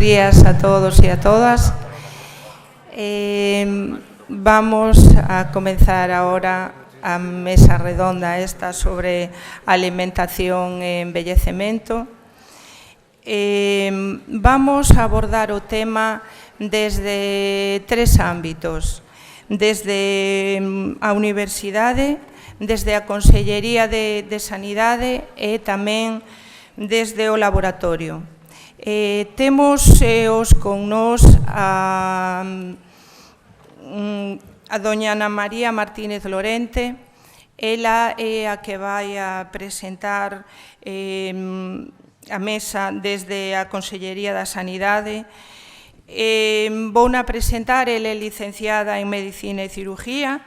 días a todos y a todas. Vamos a comenzar ahora a mesa redonda esta sobre alimentación e envellecemento. Vamos a abordar o tema desde tres ámbitos: desde a universidade, desde a Consellería de Sanidade e tamén desde o laboratorio. Temos os con nós a doña Ana María Martínez Lorente. Ela é a que vai a presentar a mesa desde a Consellería da Sanidade. Vouna presentar, ela é licenciada en Medicina e Cirugía,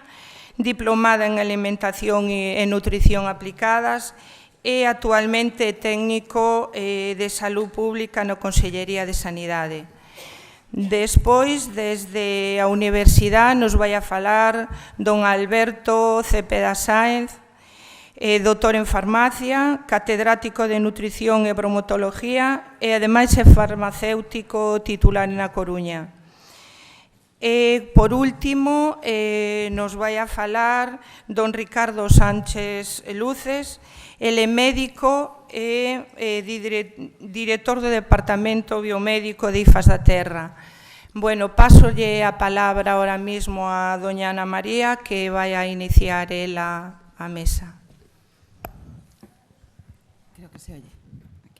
diplomada en Alimentación e Nutrición aplicadas e actualmente técnico de Salud Pública na Consellería de Sanidade. Despois, desde a Universidade, nos vai a falar don Alberto Cepeda Sáenz, doutor en Farmacia, catedrático de Nutrición e Bromatología e, ademais, é farmacéutico titular na Coruña. E, por último, nos vai a falar don Ricardo Sánchez Luces. Ele é médico e director do Departamento Biomédico de IFAS da Terra. Bueno, pasolle a palabra ahora mismo a doña Ana María, que vai a iniciar ela a mesa. Creo que se oye. Aquí.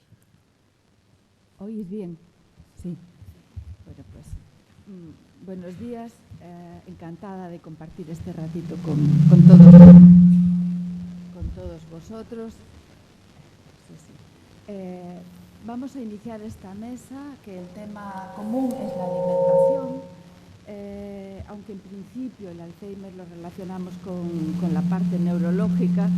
¿Oís bien? Sí. Bueno, pues buenos días. Encantada de compartir este ratito con todos vosotros. Sí, sí. Vamos a iniciar esta mesa, que el tema común es la alimentación, aunque en principio el Alzheimer lo relacionamos con la parte neurológica.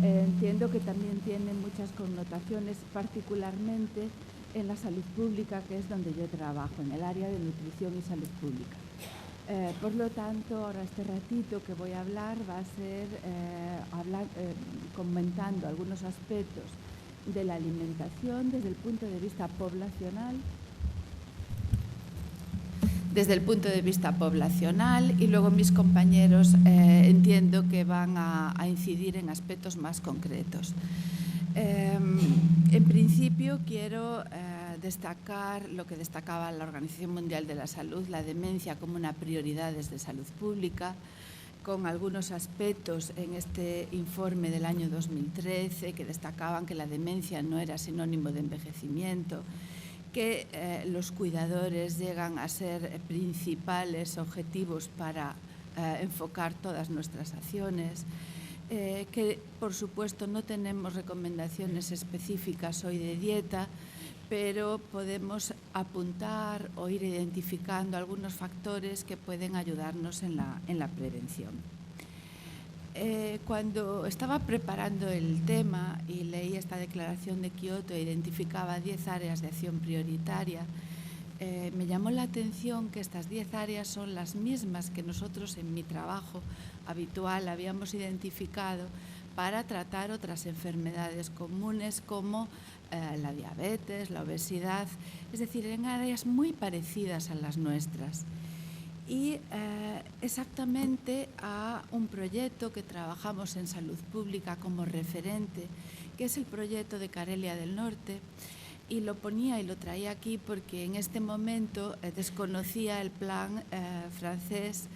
Entiendo que también tiene muchas connotaciones, particularmente en la salud pública, que es donde yo trabajo, en el área de nutrición y salud pública. Por lo tanto, ahora este ratito que voy a hablar va a ser comentando algunos aspectos de la alimentación desde el punto de vista poblacional. Y luego mis compañeros entiendo que van a incidir en aspectos más concretos. En principio quiero destacar lo que destacaba la Organización Mundial de la Salud, la demencia como una prioridad desde salud pública, con algunos aspectos en este informe del año 2013 que destacaban que la demencia no era sinónimo de envejecimiento, que los cuidadores llegan a ser principales objetivos para enfocar todas nuestras acciones, que por supuesto no tenemos recomendaciones específicas hoy de dieta, pero podemos apuntar o ir identificando algunos factores que pueden ayudarnos en la prevención. Cuando estaba preparando el tema y leí esta declaración de Kioto e identificaba 10 áreas de acción prioritaria, me llamó la atención que estas 10 áreas son las mismas que nosotros en mi trabajo habitual habíamos identificado para tratar otras enfermedades comunes como la diabetes, la obesidad, es decir, en áreas muy parecidas a las nuestras. Y exactamente a un proyecto que trabajamos en salud pública como referente, que es el proyecto de Carelia del Norte, y lo ponía y lo traía aquí porque en este momento desconocía el plan francés,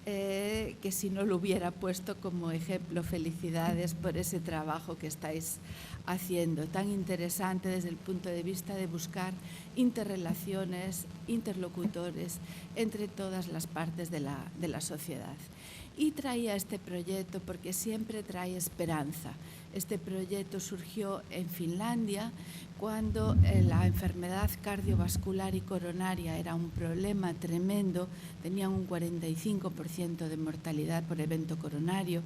que si no lo hubiera puesto como ejemplo, felicidades por ese trabajo que estáis haciendo, tan interesante desde el punto de vista de buscar interrelaciones, interlocutores entre todas las partes de la sociedad. Y traía este proyecto porque siempre trae esperanza. Este proyecto surgió en Finlandia cuando la enfermedad cardiovascular y coronaria era un problema tremendo, tenían un 45% de mortalidad por evento coronario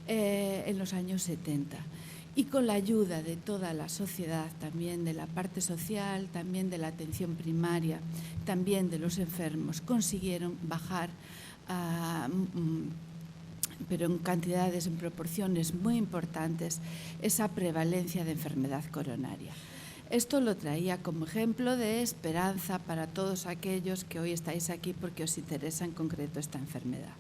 en los años 70. Y con la ayuda de toda la sociedad, también de la parte social, también de la atención primaria, también de los enfermos, consiguieron bajar pero en cantidades, en proporciones muy importantes, esa prevalencia de enfermedad coronaria. Esto lo traía como ejemplo de esperanza para todos aquellos que hoy estáis aquí porque os interesa en concreto esta enfermedad.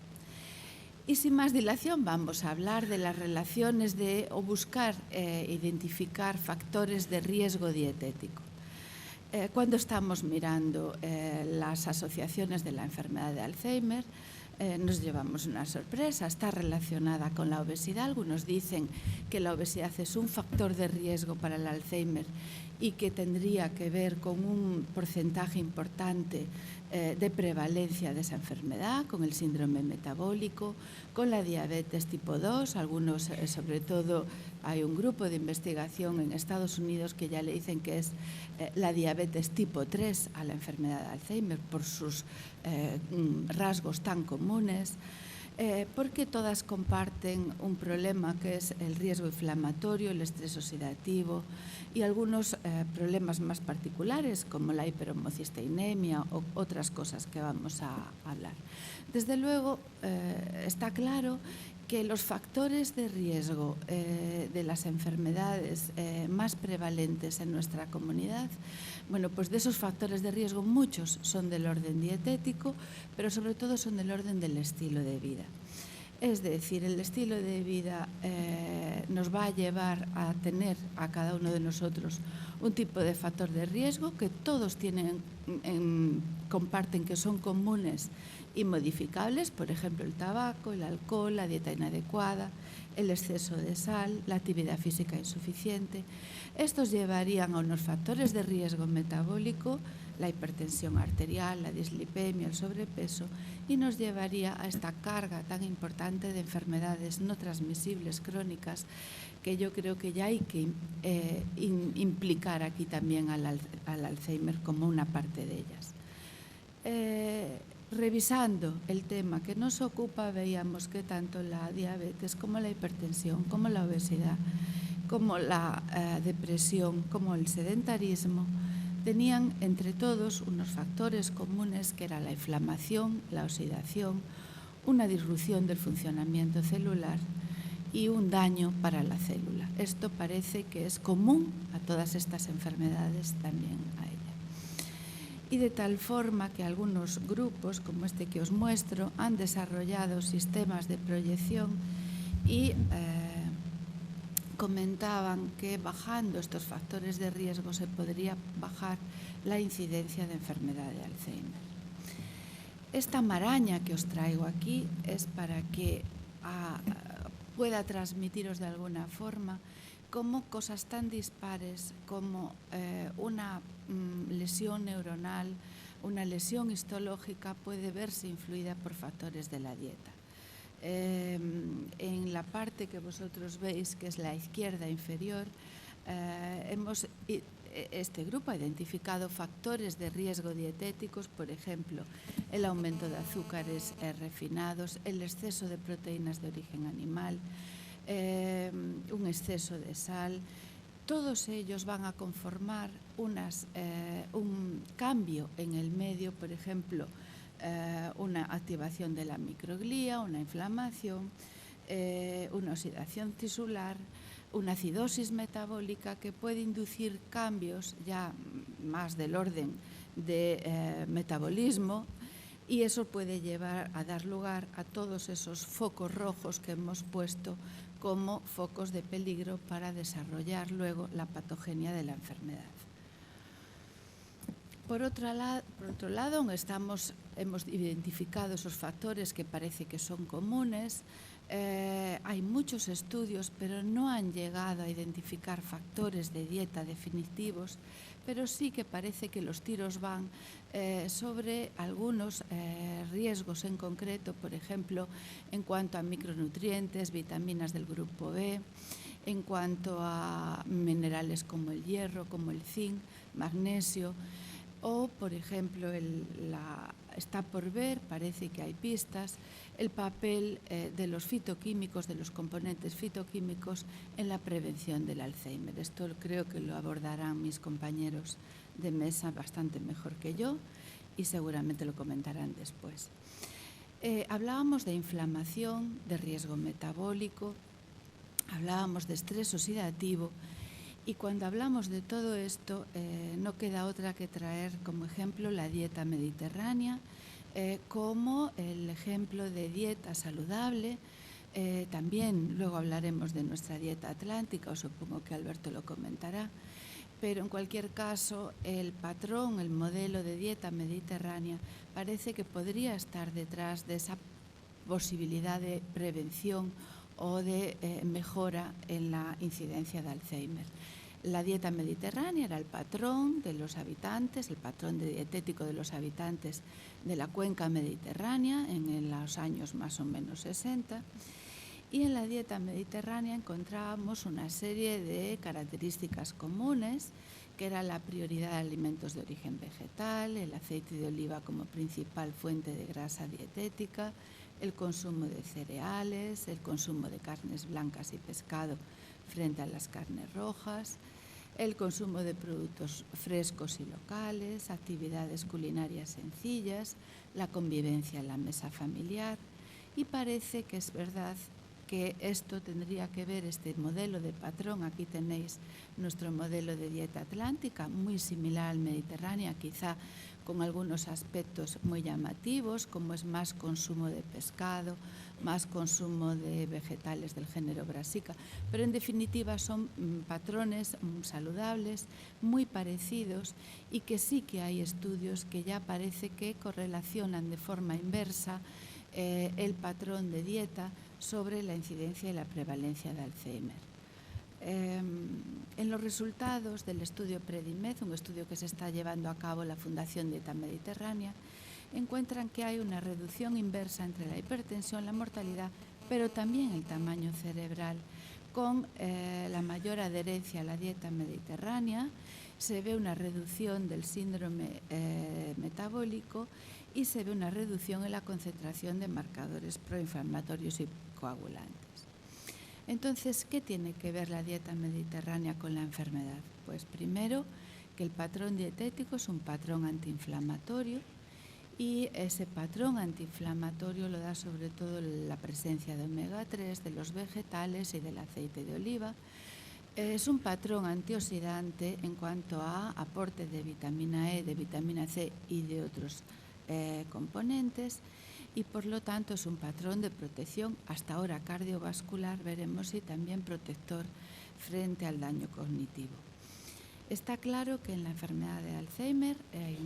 Y sin más dilación vamos a hablar de las relaciones o buscar identificar factores de riesgo dietético. Cuando estamos mirando las asociaciones de la enfermedad de Alzheimer, nos llevamos una sorpresa. Está relacionada con la obesidad. Algunos dicen que la obesidad es un factor de riesgo para el Alzheimer y que tendría que ver con un porcentaje importante de prevalencia de esa enfermedad, con el síndrome metabólico, con la diabetes tipo 2. Algunos, sobre todo, hay un grupo de investigación en Estados Unidos que ya le dicen que es la diabetes tipo 3 a la enfermedad de Alzheimer por sus rasgos tan comunes, porque todas comparten un problema que es el riesgo inflamatorio, el estrés oxidativo y algunos problemas más particulares como la hiperhomocisteinemia o otras cosas que vamos a hablar. Desde luego, está claro que los factores de riesgo de las enfermedades más prevalentes en nuestra comunidad, bueno, pues de esos factores de riesgo muchos son del orden dietético, pero sobre todo son del orden del estilo de vida. Es decir, el estilo de vida nos va a llevar a tener a cada uno de nosotros un tipo de factor de riesgo que todos comparten que son comunes y modificables, por ejemplo, el tabaco, el alcohol, la dieta inadecuada, el exceso de sal, la actividad física insuficiente. Estos llevarían a unos factores de riesgo metabólico, la hipertensión arterial, la dislipemia, el sobrepeso, y nos llevaría a esta carga tan importante de enfermedades no transmisibles crónicas que yo creo que ya hay que implicar aquí también al Alzheimer como una parte de ellas. Revisando el tema que nos ocupa, veíamos que tanto la diabetes como la hipertensión, como la obesidad, como la depresión, como el sedentarismo, tenían entre todos unos factores comunes que era la inflamación, la oxidación, una disrupción del funcionamiento celular y un daño para la célula. Esto parece que es común a todas estas enfermedades, también a ella. Y de tal forma que algunos grupos, como este que os muestro, han desarrollado sistemas de proyección y comentaban que bajando estos factores de riesgo se podría bajar la incidencia de enfermedad de Alzheimer. Esta maraña que os traigo aquí es para que pueda transmitiros de alguna forma cómo cosas tan dispares como una lesión neuronal, una lesión histológica puede verse influida por factores de la dieta. En la parte que vosotros veis, que es la izquierda inferior, este grupo ha identificado factores de riesgo dietéticos, por ejemplo, el aumento de azúcares refinados, el exceso de proteínas de origen animal, un exceso de sal. Todos ellos van a conformar un cambio en el medio, por ejemplo, una activación de la microglía, una inflamación, una oxidación tisular, una acidosis metabólica que puede inducir cambios ya más del orden de metabolismo, y eso puede llevar a dar lugar a todos esos focos rojos que hemos puesto como focos de peligro para desarrollar luego la patogenia de la enfermedad. Por otro lado, hemos identificado esos factores que parece que son comunes. Hay muchos estudios, pero no han llegado a identificar factores de dieta definitivos, pero sí que parece que los tiros van sobre algunos riesgos en concreto, por ejemplo, en cuanto a micronutrientes, vitaminas del grupo B, en cuanto a minerales como el hierro, como el zinc, magnesio, o, por ejemplo, está por ver, parece que hay pistas, el papel de los fitoquímicos, de los componentes fitoquímicos en la prevención del Alzheimer. Esto creo que lo abordarán mis compañeros de mesa bastante mejor que yo y seguramente lo comentarán después. Hablábamos de inflamación, de riesgo metabólico, hablábamos de estrés oxidativo Y cuando hablamos de todo esto, no queda otra que traer como ejemplo la dieta mediterránea, como el ejemplo de dieta saludable. También luego hablaremos de nuestra dieta atlántica, o supongo que Alberto lo comentará. Pero en cualquier caso, el patrón, el modelo de dieta mediterránea, parece que podría estar detrás de esa posibilidad de prevención o de mejora en la incidencia de Alzheimer. La dieta mediterránea era el patrón de los habitantes, el patrón dietético de los habitantes de la cuenca mediterránea en los años más o menos 60. Y en la dieta mediterránea encontrábamos una serie de características comunes, que era la prioridad de alimentos de origen vegetal, el aceite de oliva como principal fuente de grasa dietética, el consumo de cereales, el consumo de carnes blancas y pescado frente a las carnes rojas, el consumo de productos frescos y locales, actividades culinarias sencillas, la convivencia en la mesa familiar. Y parece que es verdad que esto tendría que ver, este modelo de patrón, aquí tenéis nuestro modelo de dieta atlántica, muy similar al mediterráneo, quizá con algunos aspectos muy llamativos, como es más consumo de pescado, más consumo de vegetales del género Brassica, pero en definitiva son patrones saludables, muy parecidos, y que sí que hay estudios que ya parece que correlacionan de forma inversa el patrón de dieta sobre la incidencia y la prevalencia de Alzheimer. En los resultados del estudio PREDIMED, un estudio que se está llevando a cabo la Fundación Dieta Mediterránea, encuentran que hay una reducción inversa entre la hipertensión, la mortalidad, pero también el tamaño cerebral. Con la mayor adherencia a la dieta mediterránea se ve una reducción del síndrome metabólico y se ve una reducción en la concentración de marcadores proinflamatorios y coagulantes. Entonces, ¿qué tiene que ver la dieta mediterránea con la enfermedad? Pues primero, que el patrón dietético es un patrón antiinflamatorio, y ese patrón antiinflamatorio lo da sobre todo la presencia de omega 3, de los vegetales y del aceite de oliva. Es un patrón antioxidante en cuanto a aporte de vitamina E, de vitamina C y de otros componentes, y por lo tanto es un patrón de protección, hasta ahora cardiovascular, veremos, y también protector frente al daño cognitivo. Está claro que en la enfermedad de Alzheimer hay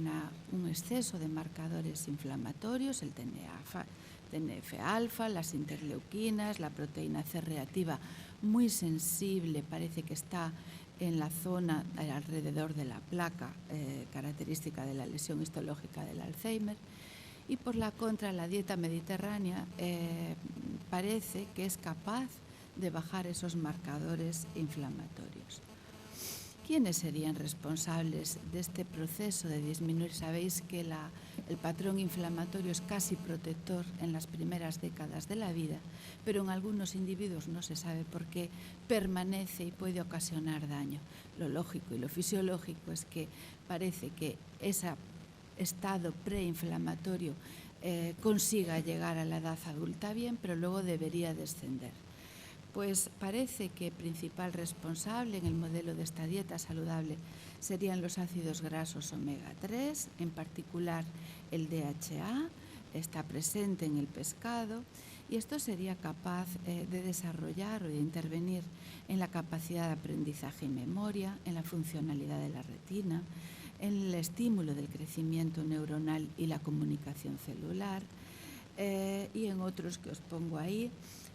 un exceso de marcadores inflamatorios, el TNF-alfa, las interleuquinas, la proteína C reactiva muy sensible, parece que está en la zona alrededor de la placa característica de la lesión histológica del Alzheimer. Y por la contra, la dieta mediterránea parece que es capaz de bajar esos marcadores inflamatorios. ¿Quiénes serían responsables de este proceso de disminuir? Sabéis que el patrón inflamatorio es casi protector en las primeras décadas de la vida, pero en algunos individuos no se sabe por qué permanece y puede ocasionar daño. Lo lógico y lo fisiológico es que parece que ese estado preinflamatorio consiga llegar a la edad adulta bien, pero luego debería descender. Pues parece que el principal responsable en el modelo de esta dieta saludable serían los ácidos grasos omega 3, en particular el DHA, está presente en el pescado, y esto sería capaz de desarrollar o de intervenir en la capacidad de aprendizaje y memoria, en la funcionalidad de la retina, en el estímulo del crecimiento neuronal y la comunicación celular, y en otros que os pongo ahí,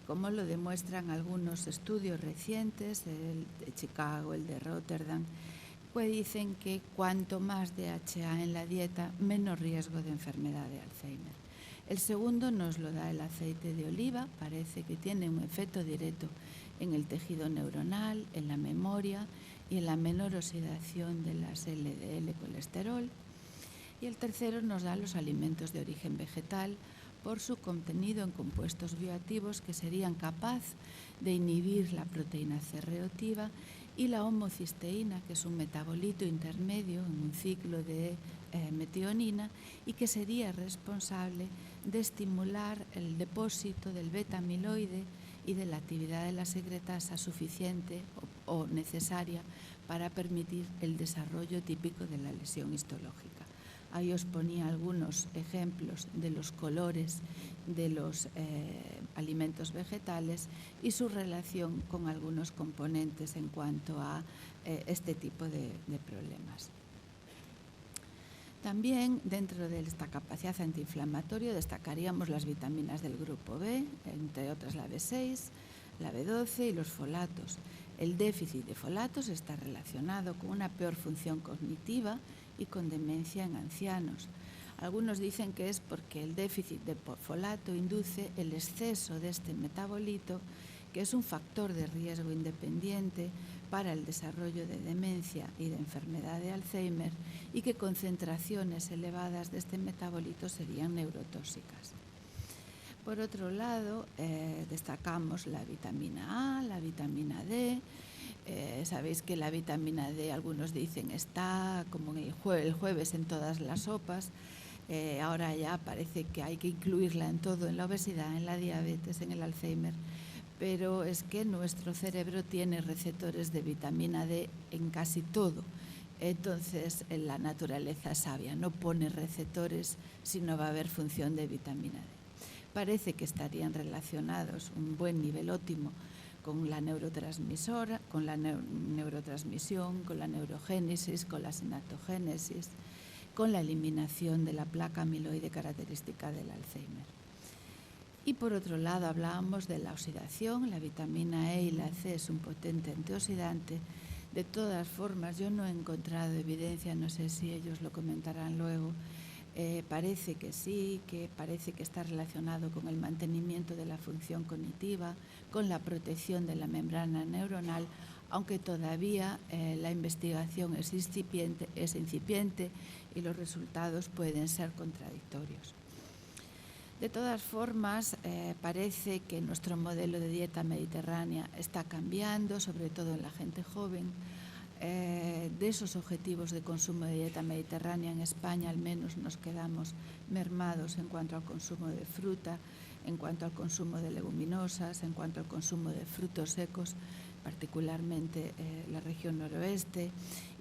como lo demuestran algunos estudios recientes, el de Chicago, el de Rotterdam, pues dicen que cuanto más DHA en la dieta, menos riesgo de enfermedad de Alzheimer. El segundo nos lo da el aceite de oliva, parece que tiene un efecto directo en el tejido neuronal, en la memoria y en la menor oxidación de las LDL colesterol. Y el tercero nos da los alimentos de origen vegetal, por su contenido en compuestos bioactivos que serían capaces de inhibir la proteína C reactiva y la homocisteína, que es un metabolito intermedio en un ciclo de metionina y que sería responsable de estimular el depósito del beta amiloide y de la actividad de la secretasa suficiente o necesaria para permitir el desarrollo típico de la lesión histológica. Ahí os ponía algunos ejemplos de los colores de los alimentos vegetales y su relación con algunos componentes en cuanto a este tipo de problemas. También, dentro de esta capacidad antiinflamatoria, destacaríamos las vitaminas del grupo B, entre otras la B6, la B12 y los folatos. El déficit de folatos está relacionado con una peor función cognitiva y con demencia en ancianos. Algunos dicen que es porque el déficit de folato induce el exceso de este metabolito, que es un factor de riesgo independiente para el desarrollo de demencia y de enfermedad de Alzheimer, y que concentraciones elevadas de este metabolito serían neurotóxicas. Por otro lado, destacamos la vitamina A, la vitamina D. Sabéis que la vitamina D, algunos dicen, está como el jueves en todas las sopas. Ahora ya parece que hay que incluirla en todo, en la obesidad, en la diabetes, en el Alzheimer. Pero es que nuestro cerebro tiene receptores de vitamina D en casi todo. Entonces, la naturaleza es sabia, no pone receptores si no va a haber función de vitamina D. Parece que estarían relacionados un buen nivel óptimo con la neurotransmisora, con la neurotransmisión, con la neurogénesis, con la sinaptogénesis, con la eliminación de la placa amiloide característica del Alzheimer. Y por otro lado hablábamos de la oxidación. La vitamina E y la C es un potente antioxidante. De todas formas, yo no he encontrado evidencia, no sé si ellos lo comentarán luego, parece que sí, que parece que está relacionado con el mantenimiento de la función cognitiva, con la protección de la membrana neuronal, aunque todavía la investigación es incipiente y los resultados pueden ser contradictorios. De todas formas, parece que nuestro modelo de dieta mediterránea está cambiando, sobre todo en la gente joven. De esos objetivos de consumo de dieta mediterránea en España al menos nos quedamos mermados en cuanto al consumo de fruta, en cuanto al consumo de leguminosas, en cuanto al consumo de frutos secos, particularmente la región noroeste,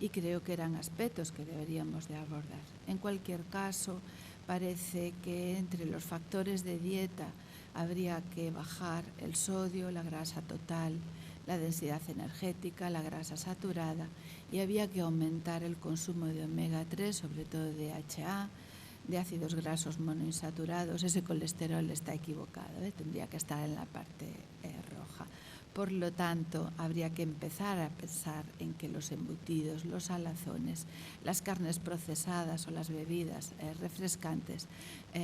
y creo que eran aspectos que deberíamos de abordar. En cualquier caso, parece que entre los factores de dieta habría que bajar el sodio, la grasa total, la densidad energética, la grasa saturada, y había que aumentar el consumo de omega 3, sobre todo de DHA, de ácidos grasos monoinsaturados. Ese colesterol está equivocado, tendría que estar en la parte roja. Por lo tanto, habría que empezar a pensar en que los embutidos, los salazones, las carnes procesadas o las bebidas refrescantes,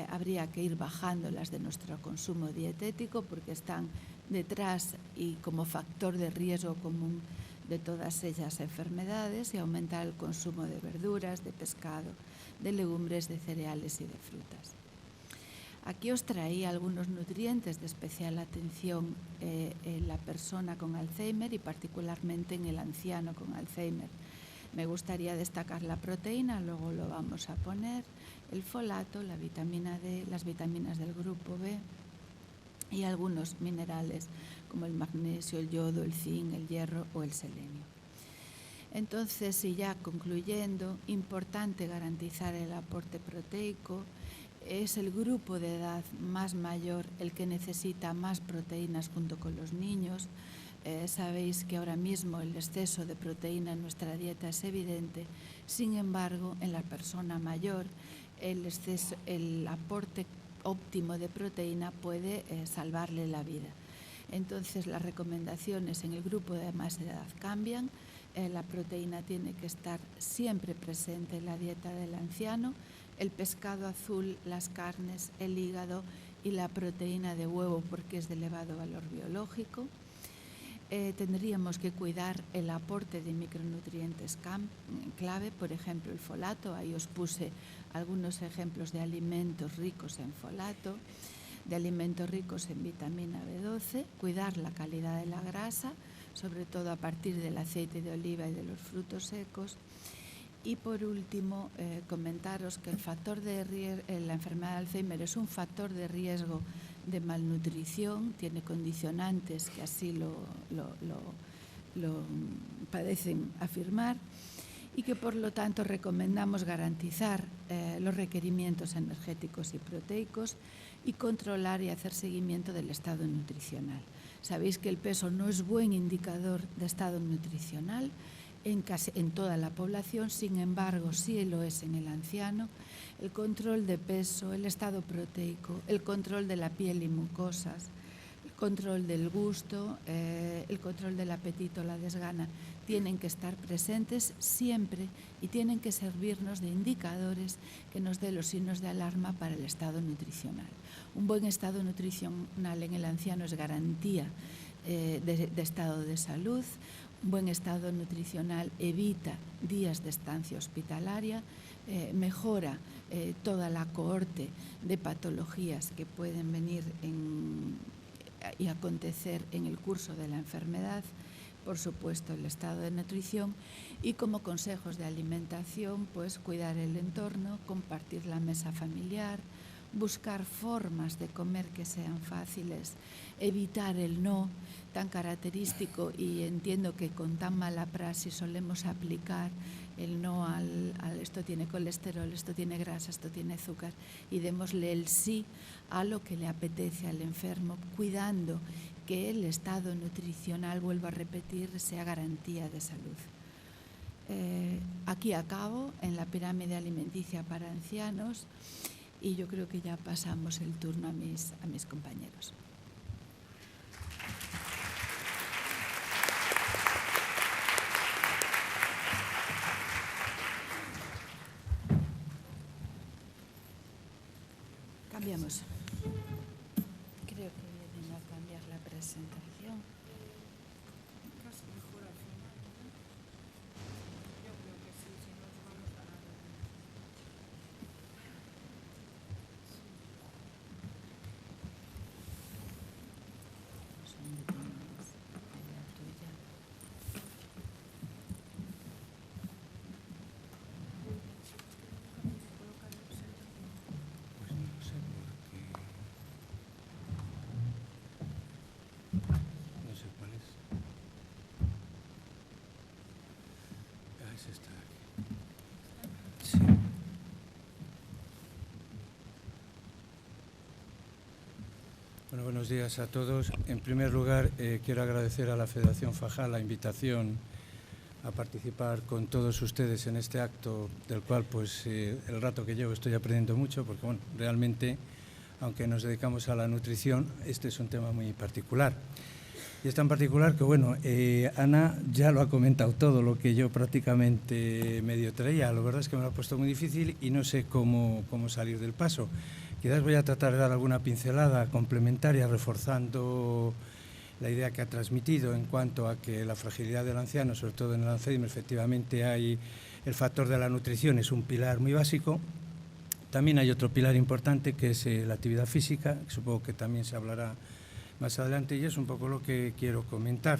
habría que ir bajándolas de nuestro consumo dietético porque están detrás y como factor de riesgo común de todas ellas enfermedades, y aumentar el consumo de verduras, de pescado, de legumbres, de cereales y de frutas. Aquí os traía algunos nutrientes de especial atención en la persona con Alzheimer y particularmente en el anciano con Alzheimer. Me gustaría destacar la proteína, luego lo vamos a poner, el folato, la vitamina D, las vitaminas del grupo B y algunos minerales como el magnesio, el yodo, el zinc, el hierro o el selenio. Entonces, y ya concluyendo, importante garantizar el aporte proteico. Es el grupo de edad más mayor el que necesita más proteínas junto con los niños. Sabéis que ahora mismo el exceso de proteína en nuestra dieta es evidente. Sin embargo, en la persona mayor, el aporte óptimo de proteína puede salvarle la vida. Entonces, las recomendaciones en el grupo de más edad cambian. La proteína tiene que estar siempre presente en la dieta del anciano. El pescado azul, las carnes, el hígado y la proteína de huevo porque es de elevado valor biológico. Tendríamos que cuidar el aporte de micronutrientes clave, por ejemplo el folato. Ahí os puse algunos ejemplos de alimentos ricos en folato, de alimentos ricos en vitamina B12, cuidar la calidad de la grasa, sobre todo a partir del aceite de oliva y de los frutos secos. Y por último, comentaros que el factor de la enfermedad de Alzheimer es un factor de riesgo de malnutrición, tiene condicionantes que así lo parecen afirmar, y que por lo tanto recomendamos garantizar los requerimientos energéticos y proteicos y controlar y hacer seguimiento del estado nutricional. Sabéis que el peso no es buen indicador de estado nutricional en toda la población, sin embargo sí lo es en el anciano. El control de peso, el estado proteico, el control de la piel y mucosas, el control del gusto, el control del apetito, la desgana, tienen que estar presentes siempre y tienen que servirnos de indicadores que nos den los signos de alarma para el estado nutricional. Un buen estado nutricional en el anciano es garantía de estado de salud. Un buen estado nutricional evita días de estancia hospitalaria, mejora toda la cohorte de patologías que pueden venir y acontecer en el curso de la enfermedad. Por supuesto, el estado de nutrición, y como consejos de alimentación, pues cuidar el entorno, compartir la mesa familiar, buscar formas de comer que sean fáciles, evitar el no tan característico, y entiendo que con tan mala praxis solemos aplicar el no al esto tiene colesterol, esto tiene grasa, esto tiene azúcar, y démosle el sí a lo que le apetece al enfermo, cuidando que el estado nutricional, vuelvo a repetir, sea garantía de salud. Aquí acabo en la pirámide alimenticia para ancianos, y yo creo que ya pasamos el turno a mis compañeros. Cambiamos. Creo que vienen a cambiar la presentación. Casi mejor al final. Yo creo que sí, si nos vamos a... Bueno, buenos días a todos. En primer lugar, quiero agradecer a la Federación FAJAL la invitación a participar con todos ustedes en este acto, del cual pues el rato que llevo estoy aprendiendo mucho, porque bueno, realmente, aunque nos dedicamos a la nutrición, este es un tema muy particular. Y es tan particular que, bueno, Ana ya lo ha comentado todo, lo que yo prácticamente medio traía. La verdad es que me lo ha puesto muy difícil y no sé cómo salir del paso. Quizás voy a tratar de dar alguna pincelada complementaria, reforzando la idea que ha transmitido en cuanto a que la fragilidad del anciano, sobre todo en el Alzheimer, efectivamente hay el factor de la nutrición, es un pilar muy básico. También hay otro pilar importante que es la actividad física, que supongo que también se hablará más adelante, y es un poco lo que quiero comentar.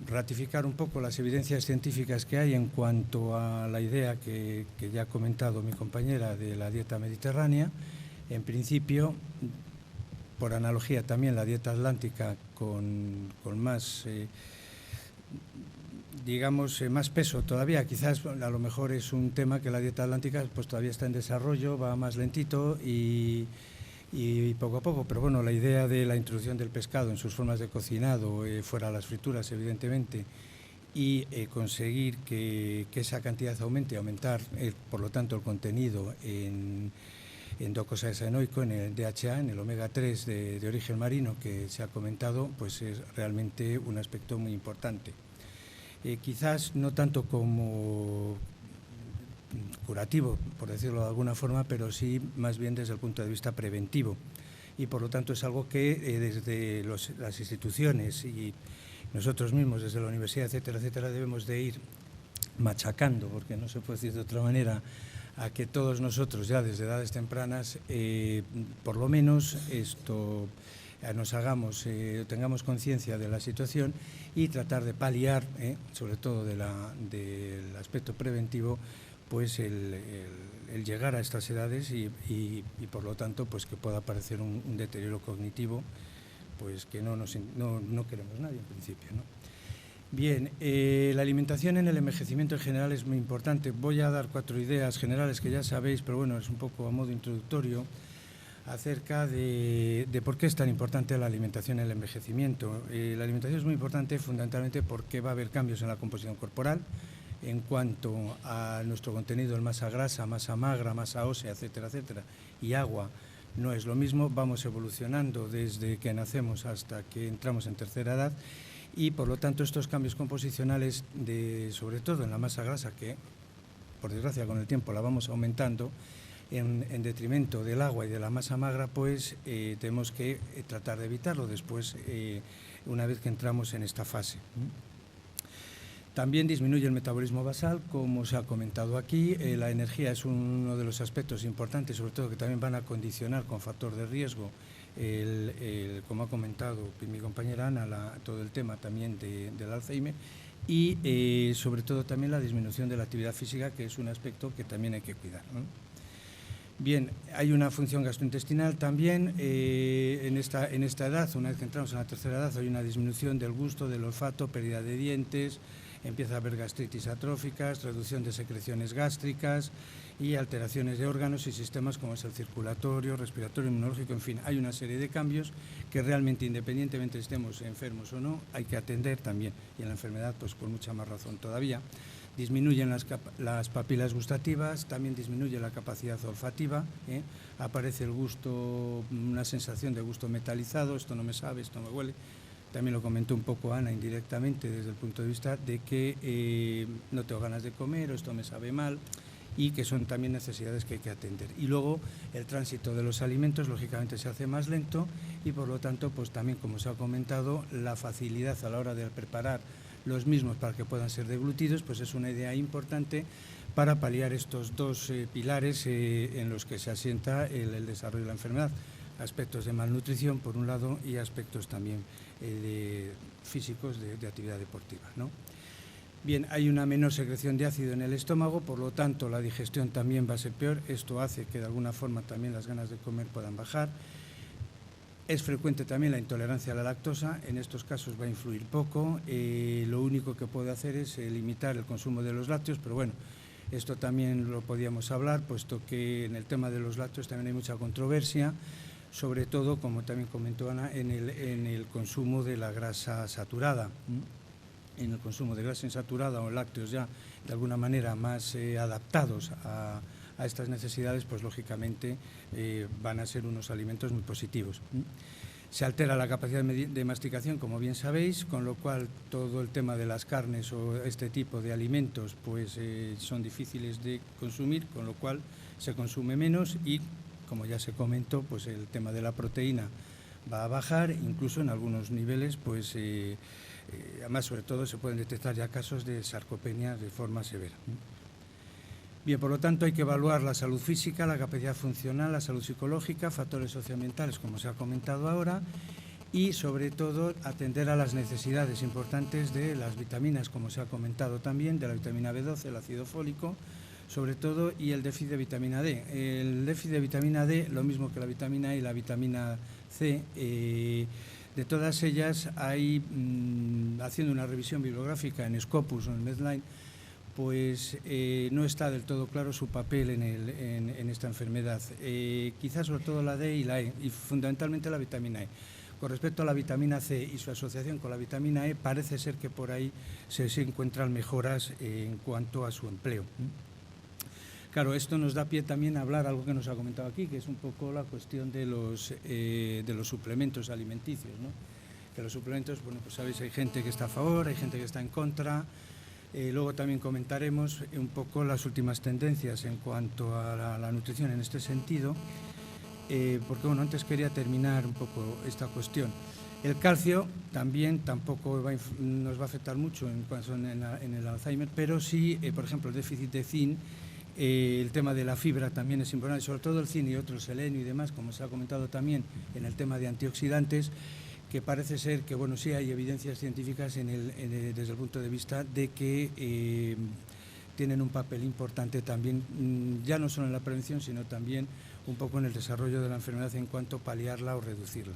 Ratificar un poco las evidencias científicas que hay en cuanto a la idea que ya ha comentado mi compañera de la dieta mediterránea. En principio, por analogía también, la dieta atlántica con más, digamos, más peso todavía. Quizás a lo mejor es un tema que la dieta atlántica pues todavía está en desarrollo, va más lentito y poco a poco, pero bueno, la idea de la introducción del pescado en sus formas de cocinado, fuera las frituras evidentemente, y conseguir que esa cantidad aumentar por lo tanto el contenido en docosahexaenoico, en el DHA, en el omega 3 de origen marino que se ha comentado, pues es realmente un aspecto muy importante. Quizás no tanto como curativo, por decirlo de alguna forma, pero sí más bien desde el punto de vista preventivo. Y por lo tanto es algo que desde las instituciones y nosotros mismos, desde la universidad, etcétera, etcétera, debemos de ir machacando, porque no se puede decir de otra manera, a que todos nosotros ya desde edades tempranas, por lo menos esto nos hagamos, tengamos conciencia de la situación y tratar de paliar, sobre todo del aspecto preventivo, pues el llegar a estas edades y por lo tanto pues que pueda aparecer un deterioro cognitivo pues que no queremos nadie en principio, ¿no? Bien, la alimentación en el envejecimiento en general es muy importante. Voy a dar 4 ideas generales que ya sabéis, pero bueno, es un poco a modo introductorio acerca de por qué es tan importante la alimentación en el envejecimiento. La alimentación es muy importante fundamentalmente porque va a haber cambios en la composición corporal en cuanto a nuestro contenido en masa grasa, masa magra, masa ósea, etcétera, etcétera, y agua. No es lo mismo, vamos evolucionando desde que nacemos hasta que entramos en tercera edad y por lo tanto estos cambios composicionales, sobre todo en la masa grasa, que por desgracia con el tiempo la vamos aumentando, en detrimento del agua y de la masa magra, pues tenemos que tratar de evitarlo después, una vez que entramos en esta fase. También disminuye el metabolismo basal, como se ha comentado aquí. La energía es uno de los aspectos importantes, sobre todo que también van a condicionar con factor de riesgo, como ha comentado mi compañera Ana, todo el tema también del Alzheimer y sobre todo también la disminución de la actividad física, que es un aspecto que también hay que cuidar, ¿no? Bien, hay una función gastrointestinal también en esta edad. Una vez que entramos en la tercera edad hay una disminución del gusto, del olfato, pérdida de dientes, empieza a haber gastritis atróficas, reducción de secreciones gástricas y alteraciones de órganos y sistemas como es el circulatorio, respiratorio, inmunológico, en fin, hay una serie de cambios que realmente, independientemente estemos enfermos o no, hay que atender también, y en la enfermedad pues con mucha más razón todavía. Disminuyen las papilas gustativas, también disminuye la capacidad olfativa, aparece el gusto, una sensación de gusto metalizado, esto no me sabe, esto no me huele. También lo comentó un poco Ana indirectamente desde el punto de vista de que no tengo ganas de comer o esto me sabe mal y que son también necesidades que hay que atender. Y luego el tránsito de los alimentos lógicamente se hace más lento y por lo tanto pues también, como se ha comentado, la facilidad a la hora de preparar los mismos para que puedan ser deglutidos pues es una idea importante para paliar estos dos pilares en los que se asienta el desarrollo de la enfermedad. Aspectos de malnutrición, por un lado, y aspectos también físicos de actividad deportiva, ¿no? Bien, hay una menor secreción de ácido en el estómago, por lo tanto la digestión también va a ser peor. Esto hace que de alguna forma también las ganas de comer puedan bajar. Es frecuente también la intolerancia a la lactosa, en estos casos va a influir poco. Lo único que puede hacer es limitar el consumo de los lácteos, pero bueno, esto también lo podíamos hablar, puesto que en el tema de los lácteos también hay mucha controversia, sobre todo, como también comentó Ana, en el consumo de la grasa saturada. En el consumo de grasa insaturada o lácteos ya de alguna manera más adaptados a estas necesidades, pues lógicamente van a ser unos alimentos muy positivos. Se altera la capacidad de masticación, como bien sabéis, con lo cual todo el tema de las carnes o este tipo de alimentos pues son difíciles de consumir, con lo cual se consume menos y, como ya se comentó, pues el tema de la proteína va a bajar, incluso en algunos niveles, pues además sobre todo se pueden detectar ya casos de sarcopenia de forma severa. Bien, por lo tanto hay que evaluar la salud física, la capacidad funcional, la salud psicológica, factores socioambientales, como se ha comentado ahora, y sobre todo atender a las necesidades importantes de las vitaminas, como se ha comentado también, de la vitamina B12, el ácido fólico, sobre todo, y el déficit de vitamina D. El déficit de vitamina D, lo mismo que la vitamina E y la vitamina C, de todas ellas hay, haciendo una revisión bibliográfica en Scopus o en Medline, pues no está del todo claro su papel en esta enfermedad. Quizás sobre todo la D y la E, y fundamentalmente la vitamina E. Con respecto a la vitamina C y su asociación con la vitamina E, parece ser que por ahí se encuentran mejoras en cuanto a su empleo. Claro, esto nos da pie también a hablar algo que nos ha comentado aquí, que es un poco la cuestión de los suplementos alimenticios, ¿no? Que los suplementos, bueno, pues sabéis, hay gente que está a favor, hay gente que está en contra. Luego también comentaremos un poco las últimas tendencias en cuanto a la nutrición en este sentido, porque bueno, antes quería terminar un poco esta cuestión. El calcio también tampoco nos va a afectar mucho en el Alzheimer, pero sí, por ejemplo, el déficit de zinc, el tema de la fibra también es importante, sobre todo el zinc y otros, selenio y demás, como se ha comentado también en el tema de antioxidantes, que parece ser que, bueno, sí hay evidencias científicas desde el punto de vista de que tienen un papel importante también, ya no solo en la prevención, sino también un poco en el desarrollo de la enfermedad en cuanto a paliarla o reducirla.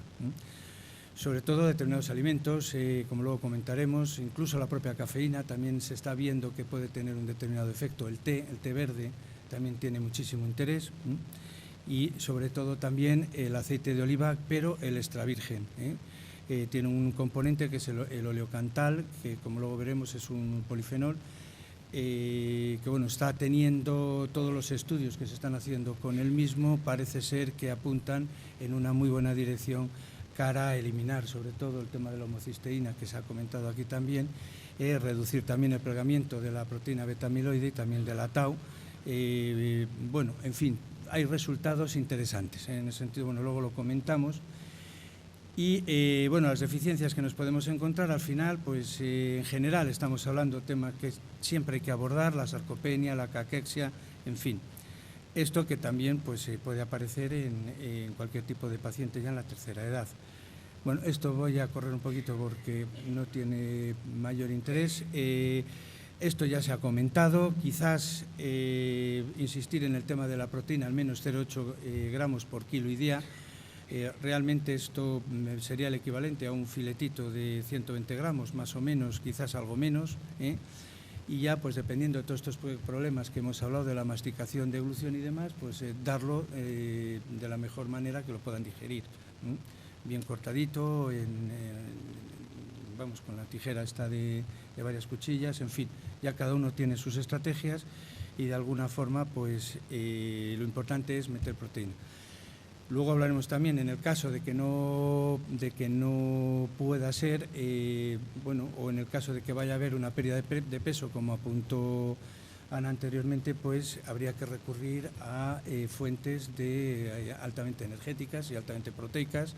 Sobre todo determinados alimentos, como luego comentaremos, incluso la propia cafeína también se está viendo que puede tener un determinado efecto. El té verde también tiene muchísimo interés, y sobre todo también el aceite de oliva, pero el extra virgen. Tiene un componente que es el oleocantal, que como luego veremos es un polifenol, que bueno, está teniendo todos los estudios que se están haciendo con él mismo, parece ser que apuntan en una muy buena dirección cara a eliminar sobre todo el tema de la homocisteína, que se ha comentado aquí también, reducir también el plegamiento de la proteína beta-amiloide y también de la tau. Bueno, en fin, hay resultados interesantes, en ese sentido, bueno, luego lo comentamos. Y bueno, las deficiencias que nos podemos encontrar al final, pues en general estamos hablando de temas que siempre hay que abordar, la sarcopenia, la caquexia, en fin. Esto que también pues puede aparecer en cualquier tipo de paciente ya en la tercera edad. Bueno, esto voy a correr un poquito porque no tiene mayor interés. Esto ya se ha comentado, quizás insistir en el tema de la proteína, al menos 0,8 gramos por kilo y día. Realmente esto sería el equivalente a un filetito de 120 gramos, más o menos, quizás algo menos, y ya pues dependiendo de todos estos problemas que hemos hablado de la masticación, deglución y demás, pues darlo de la mejor manera que lo puedan digerir, bien cortadito, vamos, con la tijera esta de varias cuchillas, en fin, ya cada uno tiene sus estrategias y de alguna forma pues lo importante es meter proteína. Luego hablaremos también en el caso de que no pueda ser, bueno, o en el caso de que vaya a haber una pérdida de peso, como apuntó Ana anteriormente, pues habría que recurrir a fuentes altamente energéticas y altamente proteicas,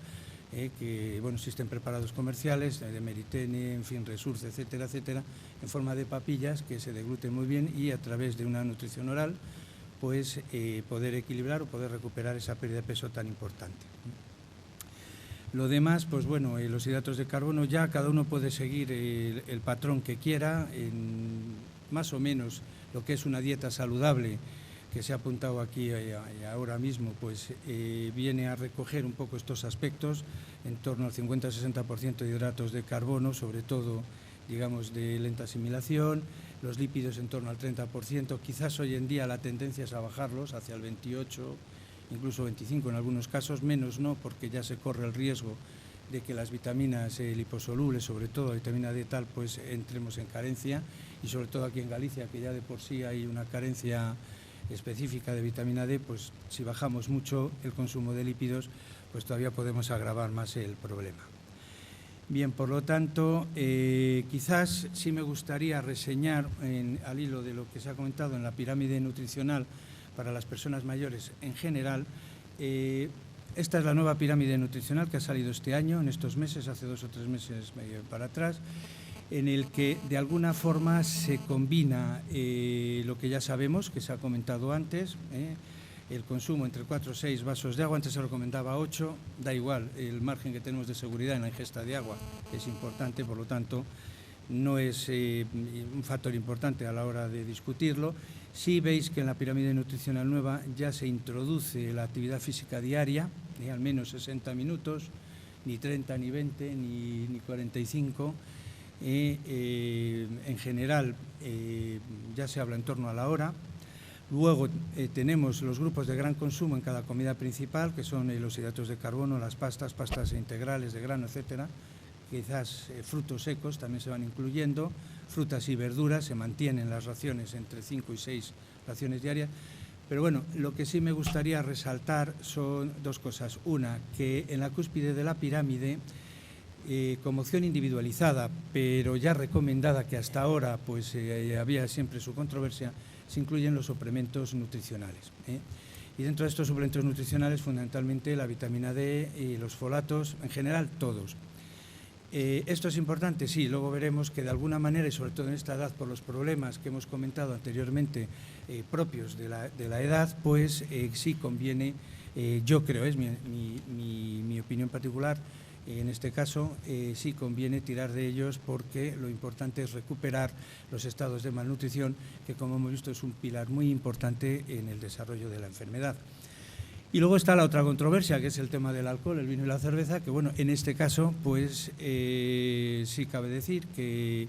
que bueno, existen preparados comerciales de Meritene, en fin, Resurce, etcétera, etcétera, en forma de papillas que se degluten muy bien y a través de una nutrición oral pues poder equilibrar o poder recuperar esa pérdida de peso tan importante. Lo demás, pues bueno, los hidratos de carbono ya cada uno puede seguir el patrón que quiera, más o menos lo que es una dieta saludable que se ha apuntado aquí ahora mismo, pues viene a recoger un poco estos aspectos, en torno al 50-60% de hidratos de carbono, sobre todo, digamos, de lenta asimilación, los lípidos en torno al 30%, quizás hoy en día la tendencia es a bajarlos hacia el 28, incluso 25 en algunos casos, menos no, porque ya se corre el riesgo de que las vitaminas liposolubles, sobre todo la vitamina D tal, pues entremos en carencia, y sobre todo aquí en Galicia, que ya de por sí hay una carencia específica de vitamina D, pues si bajamos mucho el consumo de lípidos, pues todavía podemos agravar más el problema. Bien, por lo tanto, quizás sí me gustaría reseñar al hilo de lo que se ha comentado en la pirámide nutricional para las personas mayores en general. Esta es la nueva pirámide nutricional que ha salido este año, en estos meses, hace 2 o 3 meses para atrás, en el que de alguna forma se combina lo que ya sabemos, que se ha comentado antes, el consumo entre 4 o 6 vasos de agua, antes se recomendaba 8, da igual, el margen que tenemos de seguridad en la ingesta de agua es importante, por lo tanto no es un factor importante a la hora de discutirlo. Sí veis que en la pirámide nutricional nueva ya se introduce la actividad física diaria, al menos 60 minutos, ni 30, ni 20, ni 45. En general ya se habla en torno a la hora. Luego tenemos los grupos de gran consumo en cada comida principal, que son los hidratos de carbono, las pastas integrales de grano, etcétera. Quizás frutos secos también se van incluyendo, frutas y verduras, se mantienen las raciones entre 5 y 6 raciones diarias. Pero bueno, lo que sí me gustaría resaltar son 2 cosas. Una, que en la cúspide de la pirámide, como opción individualizada, pero ya recomendada, que hasta ahora pues había siempre su controversia, se incluyen los suplementos nutricionales. Y dentro de estos suplementos nutricionales, fundamentalmente la vitamina D y los folatos, en general todos. ¿Esto es importante? Sí, luego veremos que de alguna manera, y sobre todo en esta edad, por los problemas que hemos comentado anteriormente, propios de la edad, pues sí conviene, yo creo, es mi opinión particular, En este caso sí conviene tirar de ellos porque lo importante es recuperar los estados de malnutrición, que como hemos visto es un pilar muy importante en el desarrollo de la enfermedad. Y luego está la otra controversia, que es el tema del alcohol, el vino y la cerveza, que bueno, en este caso pues sí cabe decir que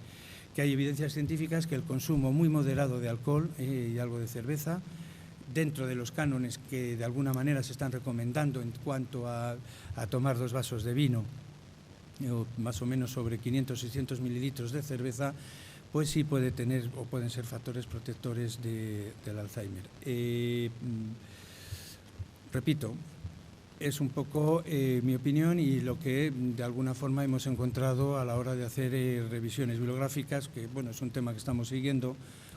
hay evidencias científicas que el consumo muy moderado de alcohol y algo de cerveza, dentro de los cánones que de alguna manera se están recomendando en cuanto a tomar 2 vasos de vino, o más o menos sobre 500-600 mililitros de cerveza, pues sí puede tener o pueden ser factores protectores del Alzheimer. Repito, es un poco mi opinión y lo que de alguna forma hemos encontrado a la hora de hacer revisiones bibliográficas, que bueno, es un tema que estamos siguiendo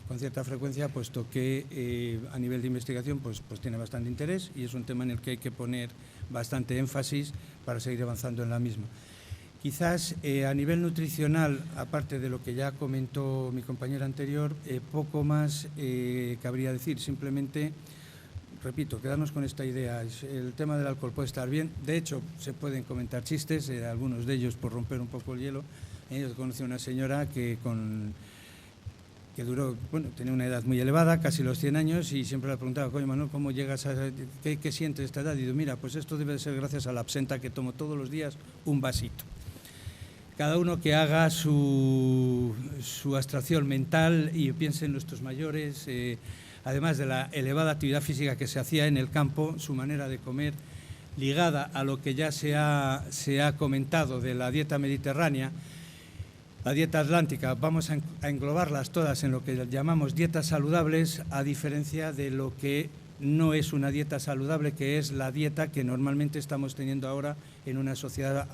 con cierta frecuencia, puesto que a nivel de investigación pues tiene bastante interés y es un tema en el que hay que poner bastante énfasis para seguir avanzando en la misma. Quizás a nivel nutricional, aparte de lo que ya comentó mi compañera anterior, poco más cabría decir. Simplemente, repito, quedarnos con esta idea. El tema del alcohol puede estar bien. De hecho, se pueden comentar chistes, algunos de ellos por romper un poco el hielo. Yo conocí a una señora que duró, bueno, tenía una edad muy elevada, casi los 100 años, y siempre le preguntaba, coño, Manuel, ¿cómo llegas a qué sientes esta edad? Y digo, mira, pues esto debe de ser gracias a la absenta que tomo todos los días un vasito. Cada uno que haga su abstracción mental y piense en nuestros mayores, además de la elevada actividad física que se hacía en el campo, su manera de comer, ligada a lo que ya se ha comentado de la dieta mediterránea, la dieta atlántica, vamos a englobarlas todas en lo que llamamos dietas saludables, a diferencia de lo que no es una dieta saludable, que es la dieta que normalmente estamos teniendo ahora en una sociedad,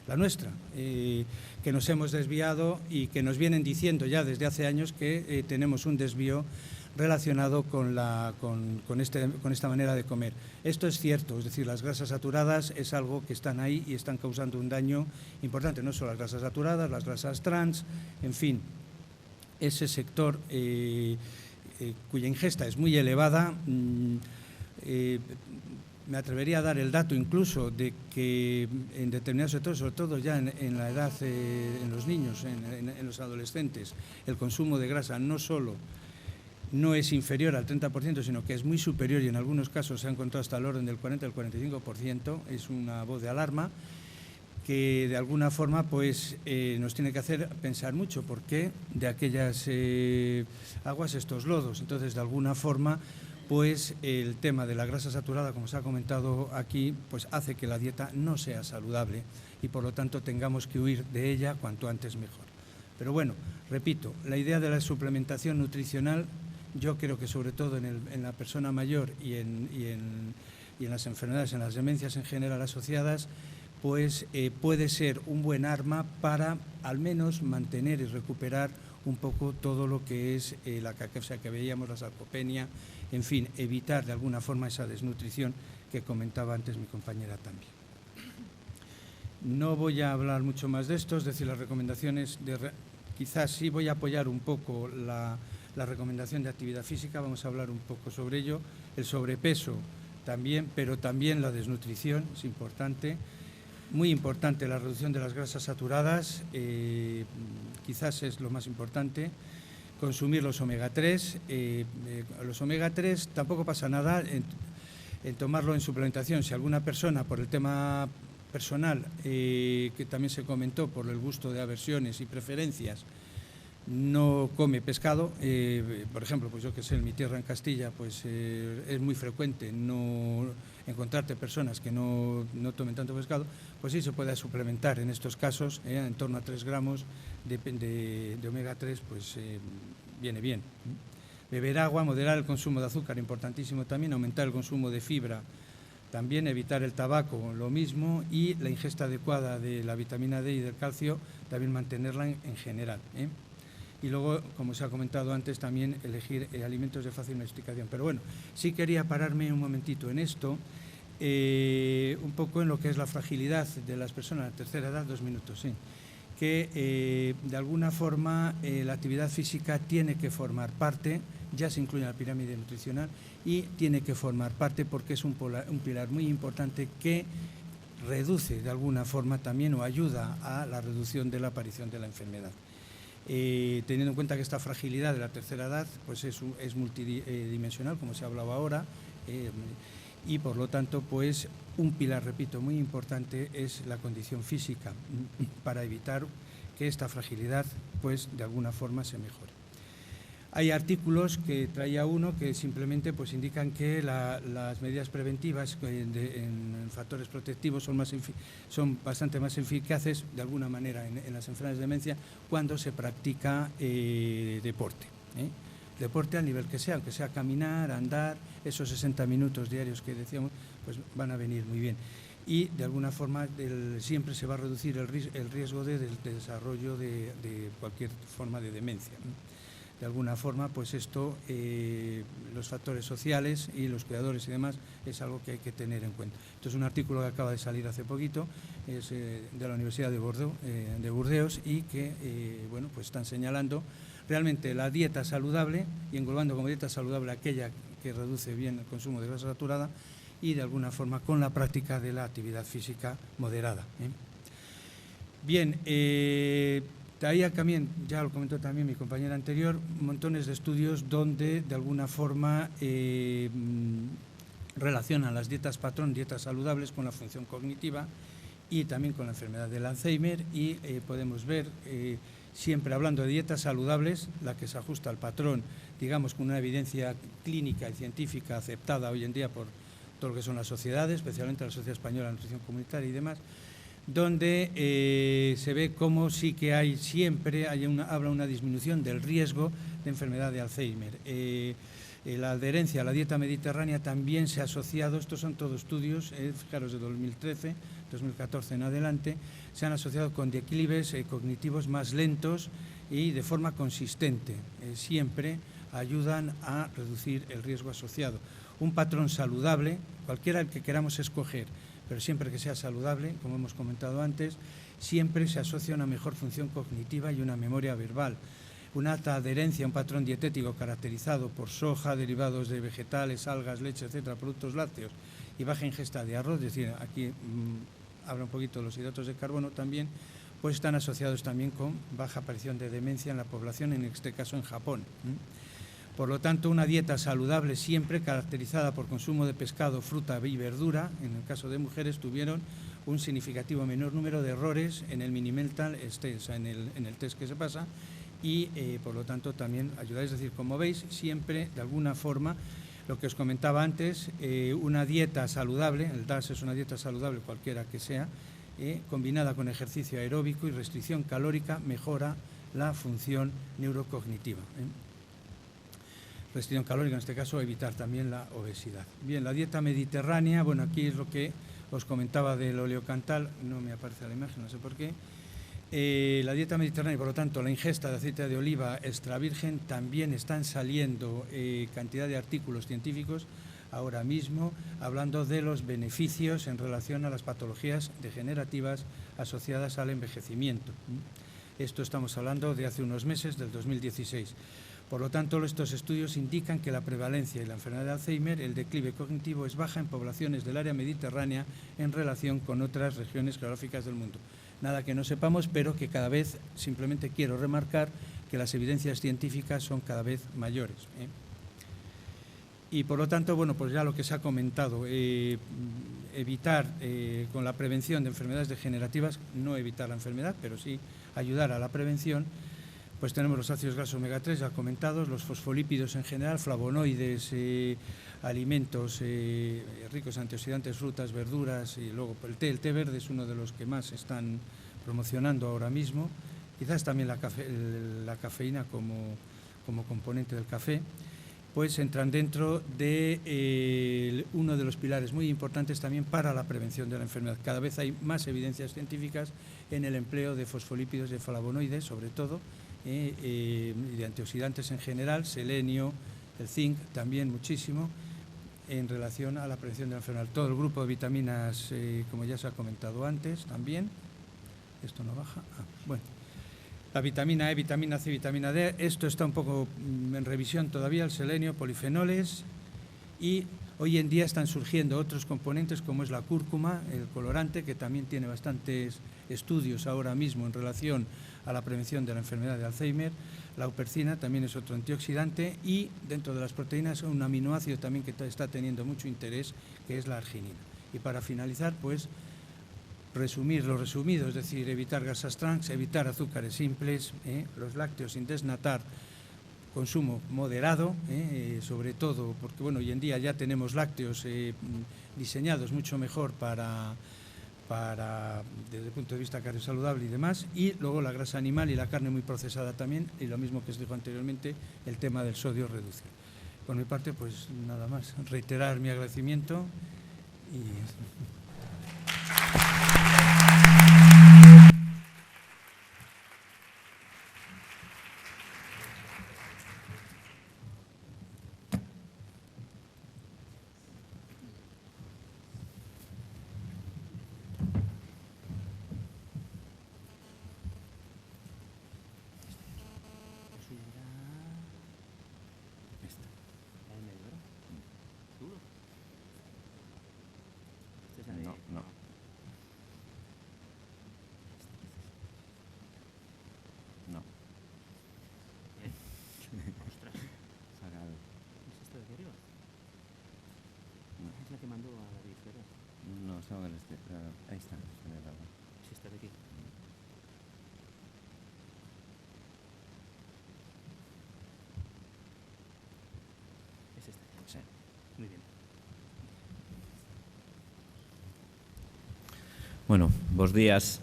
la nuestra, que nos hemos desviado y que nos vienen diciendo ya desde hace años que tenemos un desvío relacionado con esta manera de comer. Esto es cierto, es decir, las grasas saturadas es algo que están ahí y están causando un daño importante, no solo las grasas saturadas, las grasas trans, en fin, ese sector cuya ingesta es muy elevada. Me atrevería a dar el dato incluso de que en determinados sectores, sobre todo ya en la edad, en los niños, en los adolescentes, el consumo de grasa no solo no es inferior al 30%, sino que es muy superior y en algunos casos se ha encontrado hasta el orden del 40 al 45%, es una voz de alarma que de alguna forma pues nos tiene que hacer pensar mucho por qué de aquellas aguas estos lodos. Entonces, de alguna forma, pues el tema de la grasa saturada, como se ha comentado aquí, pues hace que la dieta no sea saludable y por lo tanto tengamos que huir de ella cuanto antes mejor. Pero bueno, repito, la idea de la suplementación nutricional, yo creo que sobre todo en la persona mayor y en las enfermedades, en las demencias en general asociadas, pues puede ser un buen arma para al menos mantener y recuperar un poco todo lo que es la caquexia que veíamos, la sarcopenia, en fin, evitar de alguna forma esa desnutrición que comentaba antes mi compañera también. No voy a hablar mucho más de esto, es decir, las recomendaciones, quizás sí voy a apoyar un poco la recomendación de actividad física, vamos a hablar un poco sobre ello, el sobrepeso también, pero también la desnutrición es importante. Muy importante la reducción de las grasas saturadas, quizás es lo más importante. Consumir los omega 3. Los omega 3 tampoco pasa nada en tomarlo en suplementación. Si alguna persona, por el tema personal, que también se comentó, por el gusto de aversiones y preferencias, no come pescado, por ejemplo, pues yo que sé, en mi tierra en Castilla, pues es muy frecuente no encontrarte personas que no tomen tanto pescado, pues sí se puede suplementar en estos casos, en torno a 3 gramos de omega 3, pues viene bien. Beber agua, moderar el consumo de azúcar, importantísimo también, aumentar el consumo de fibra, también evitar el tabaco, lo mismo, y la ingesta adecuada de la vitamina D y del calcio, también mantenerla en general. Y luego, como se ha comentado antes, también elegir alimentos de fácil masticación. Pero bueno, sí quería pararme un momentito en esto, un poco en lo que es la fragilidad de las personas de tercera edad, 2 minutos, sí, que de alguna forma la actividad física tiene que formar parte, ya se incluye en la pirámide nutricional, y tiene que formar parte porque es un pilar muy importante que reduce de alguna forma también o ayuda a la reducción de la aparición de la enfermedad. Teniendo en cuenta que esta fragilidad de la tercera edad pues es multidimensional, como se hablaba ahora, y por lo tanto pues un pilar, repito, muy importante es la condición física para evitar que esta fragilidad pues de alguna forma se mejore. Hay artículos que traía uno que simplemente pues indican que las medidas preventivas en factores protectivos son bastante más eficaces de alguna manera en las enfermedades de demencia cuando se practica deporte. Deporte al nivel que sea, aunque sea caminar, andar, esos 60 minutos diarios que decíamos, pues van a venir muy bien. Y de alguna forma siempre se va a reducir el riesgo de desarrollo de cualquier forma de demencia. De alguna forma, pues esto, los factores sociales y los cuidadores y demás, es algo que hay que tener en cuenta. Esto es un artículo que acaba de salir hace poquito, es de la Universidad de Burdeos y que, bueno, pues están señalando realmente la dieta saludable y englobando como dieta saludable aquella que reduce bien el consumo de grasa saturada y de alguna forma con la práctica de la actividad física moderada. Bien, ahí también, ya lo comentó también mi compañera anterior, montones de estudios donde de alguna forma relacionan las dietas patrón, dietas saludables con la función cognitiva y también con la enfermedad del Alzheimer y podemos ver, siempre hablando de dietas saludables, la que se ajusta al patrón, digamos con una evidencia clínica y científica aceptada hoy en día por todo lo que son las sociedades, especialmente la Sociedad Española de Nutrición Comunitaria y demás, donde se ve cómo sí que habrá una disminución del riesgo de enfermedad de Alzheimer. La adherencia a la dieta mediterránea también se ha asociado, estos son todos estudios, fijaros de 2013, 2014 en adelante, se han asociado con declives cognitivos más lentos y de forma consistente. Siempre ayudan a reducir el riesgo asociado. Un patrón saludable, cualquiera el que queramos escoger, pero siempre que sea saludable, como hemos comentado antes, siempre se asocia a una mejor función cognitiva y una memoria verbal. Una alta adherencia a un patrón dietético caracterizado por soja, derivados de vegetales, algas, leche, etcétera, productos lácteos y baja ingesta de arroz, es decir, aquí habla un poquito de los hidratos de carbono también, pues están asociados también con baja aparición de demencia en la población, en este caso en Japón. Por lo tanto, una dieta saludable siempre caracterizada por consumo de pescado, fruta y verdura, en el caso de mujeres tuvieron un significativo menor número de errores en el Mini-Mental, o sea, en el test que se pasa, y por lo tanto también ayuda. Es decir, como veis, siempre de alguna forma, lo que os comentaba antes, una dieta saludable, el DAS es una dieta saludable cualquiera que sea, combinada con ejercicio aeróbico y restricción calórica, mejora la función neurocognitiva. Restricción calórica, en este caso, evitar también la obesidad. Bien, la dieta mediterránea, bueno, aquí es lo que os comentaba del oleocantal, no me aparece la imagen, no sé por qué. La dieta mediterránea, por lo tanto, la ingesta de aceite de oliva extra virgen, también están saliendo cantidad de artículos científicos ahora mismo hablando de los beneficios en relación a las patologías degenerativas asociadas al envejecimiento. Esto estamos hablando de hace unos meses, del 2016. Por lo tanto, estos estudios indican que la prevalencia de la enfermedad de Alzheimer, el declive cognitivo, es baja en poblaciones del área mediterránea en relación con otras regiones geográficas del mundo. Nada que no sepamos, pero que cada vez, simplemente quiero remarcar que las evidencias científicas son cada vez mayores. Y por lo tanto, bueno, pues ya lo que se ha comentado, evitar con la prevención de enfermedades degenerativas, no evitar la enfermedad, pero sí ayudar a la prevención. Pues tenemos los ácidos grasos omega 3 ya comentados, los fosfolípidos en general, flavonoides, alimentos ricos en antioxidantes, frutas, verduras y luego el té verde es uno de los que más están promocionando ahora mismo, quizás también la cafeína como componente del café, pues entran dentro de uno de los pilares muy importantes también para la prevención de la enfermedad. Cada vez hay más evidencias científicas en el empleo de fosfolípidos, de flavonoides sobre todo, y de antioxidantes en general, selenio, el zinc también muchísimo, en relación a la prevención de la enfermedad. Todo el grupo de vitaminas, como ya se ha comentado antes, también. Esto no baja. Bueno, la vitamina E, vitamina C, vitamina D, esto está un poco en revisión todavía, el selenio, polifenoles y Hoy en día están surgiendo otros componentes como es la cúrcuma, el colorante, que también tiene bastantes estudios ahora mismo en relación a la prevención de la enfermedad de Alzheimer. La upercina también es otro antioxidante y dentro de las proteínas un aminoácido también que está teniendo mucho interés, que es la arginina. Y para finalizar, pues resumir lo resumido, es decir, evitar grasas trans, evitar azúcares simples, los lácteos sin desnatar, consumo moderado, sobre todo porque bueno, hoy en día ya tenemos lácteos diseñados mucho mejor para desde el punto de vista cardiosaludable y demás, y luego la grasa animal y la carne muy procesada también, y lo mismo que os dijo anteriormente, el tema del sodio reducir. Por mi parte, pues nada más, reiterar mi agradecimiento y... No. No. Ostras. Sacado. ¿Es esta de aquí arriba? No. Es la que mandó a David, ¿verdad? No, son el este. Ahí está. Es esta de aquí. Es esta. Sí. Muy bien. Bueno, bos días.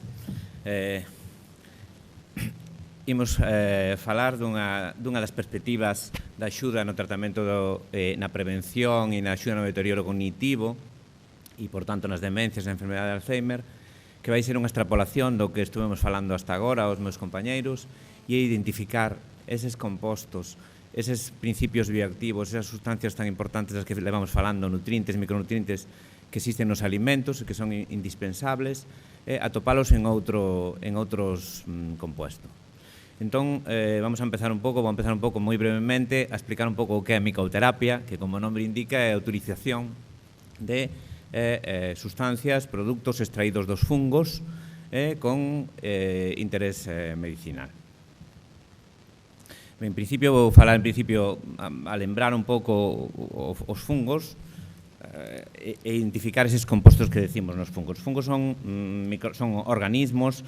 Imos falar dunha das perspectivas da axuda no tratamento na prevención e na axuda no deterioro cognitivo e, por tanto, nas demencias e na enfermedade de Alzheimer, que vai ser unha extrapolación do que estuvemos falando hasta agora aos meus compañeiros e identificar eses compostos, eses principios bioactivos, esas sustancias tan importantes das que levamos falando, nutrientes, micronutrientes, que existen nos alimentos e que son indispensables, atopalos en outros compuestos. Entón, vamos a empezar un pouco moi brevemente a explicar un pouco o que é a micoterapia, que, como o nome indica, é a utilización de sustancias, produtos extraídos dos fungos con interés medicinal. En principio, vou falar a lembrar un pouco os fungos, e identificar eses compostos que decimos nos fungos. Os fungos son organismos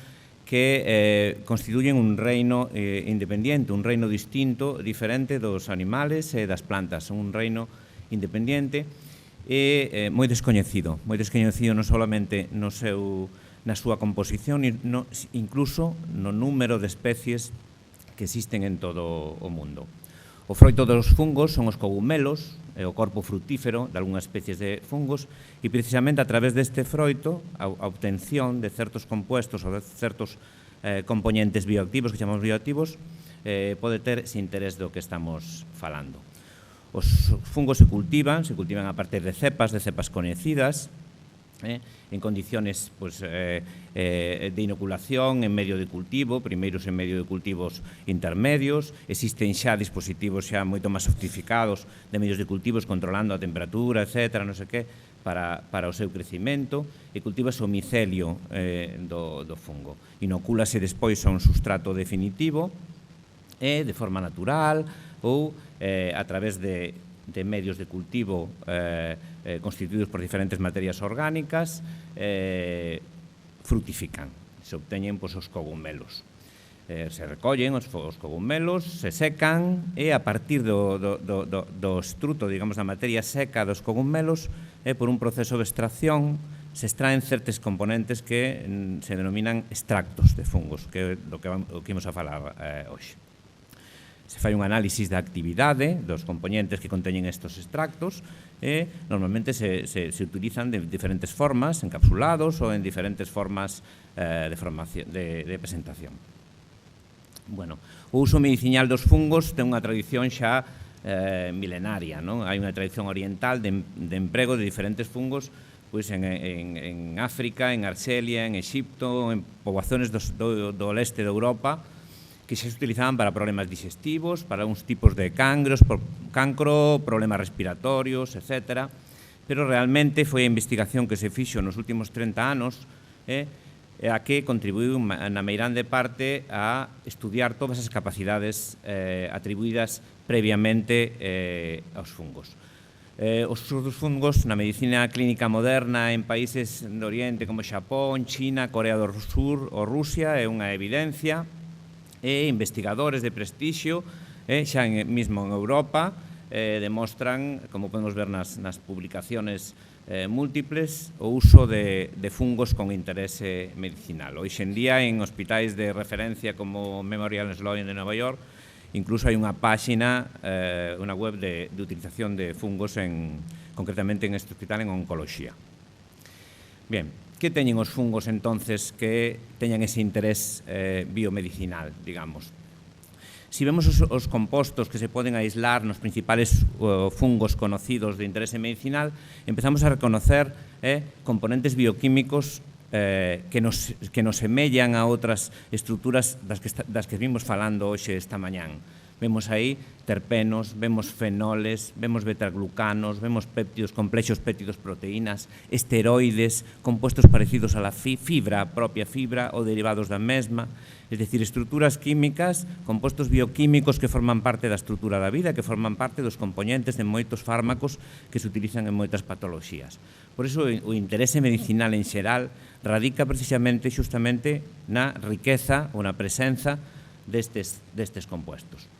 que constituyen un reino independiente, un reino distinto, diferente dos animales e das plantas. Son un reino independiente e moi descoñecido non solamente na súa composición, incluso no número de especies que existen en todo o mundo. O froito dos fungos son os cogumelos, e o corpo frutífero de algunhas especies de fungos, e precisamente a través deste froito a obtención de certos compuestos ou de certos componentes bioactivos, que chamamos bioactivos, pode ter ese interés do que estamos falando. Os fungos se cultivan a partir de cepas coñecidas, en condiciones de inoculación en medio de cultivo, primeiros en medio de cultivos intermedios. Existen xa dispositivos xa moito máis sofisticados de medios de cultivos controlando a temperatura, etc., non sei que, para o seu crecimento, e cultivase o micelio do fungo. Inocúlase despois a un sustrato definitivo de forma natural ou a través de medios de cultivo constituídos por diferentes materias orgánicas, fructifican, se obteñen os cogumelos. Se recollen os cogumelos, se secan e a partir do estruto, digamos, da materia seca dos cogumelos, por un proceso de extracción, se extraen certos componentes que se denominan extractos de fungos, que é o que imos a falar hoxe. Se fai un análisis da actividade dos componentes que conteñen estos extractos e normalmente se utilizan de diferentes formas, encapsulados ou en diferentes formas de presentación. Bueno, o uso medicinal dos fungos ten unha tradición xa milenaria, non? Hai unha tradición oriental de emprego de diferentes fungos pois en África, en Arxelia, en Exipto, en poboaciones do leste de Europa, que se utilizaban para problemas digestivos, para uns tipos de cancro, problemas respiratorios, etc. pero realmente foi a investigación que se fixo nos últimos 30 anos a que contribuiu na meirande parte a estudiar todas as capacidades atribuídas previamente aos fungos. Os usos dos fungos na medicina clínica moderna en países do Oriente como Xapón, China, Corea do Sur ou Rusia é unha evidencia, e investigadores de prestixio xa mesmo en Europa demostran, como podemos ver nas publicaciones múltiples, o uso de fungos con interese medicinal. Hoxe en día en hospitais de referencia como Memorial Sloan de Nova York incluso hai unha páxina, unha web de utilización de fungos concretamente en este hospital en oncoloxía. Bien, que teñen os fungos entonces que teñan ese interés biomedicinal, digamos? Si vemos os compostos que se poden aislar nos principales fungos conocidos de interese medicinal, empezamos a reconocer componentes bioquímicos que nos semellan a outras estruturas das que vimos falando hoxe esta mañán. Vemos aí terpenos, vemos fenoles, vemos betaglucanos, vemos péptidos, complexos péptidos proteínas, esteroides, compostos parecidos a la fibra, a propia fibra ou derivados da mesma, es decir, estruturas químicas, compostos bioquímicos que forman parte da estrutura da vida, que forman parte dos componentes de moitos fármacos que se utilizan en moitas patoloxías. Por iso, o interese medicinal en xeral radica precisamente xustamente na riqueza ou na presenza destes compostos.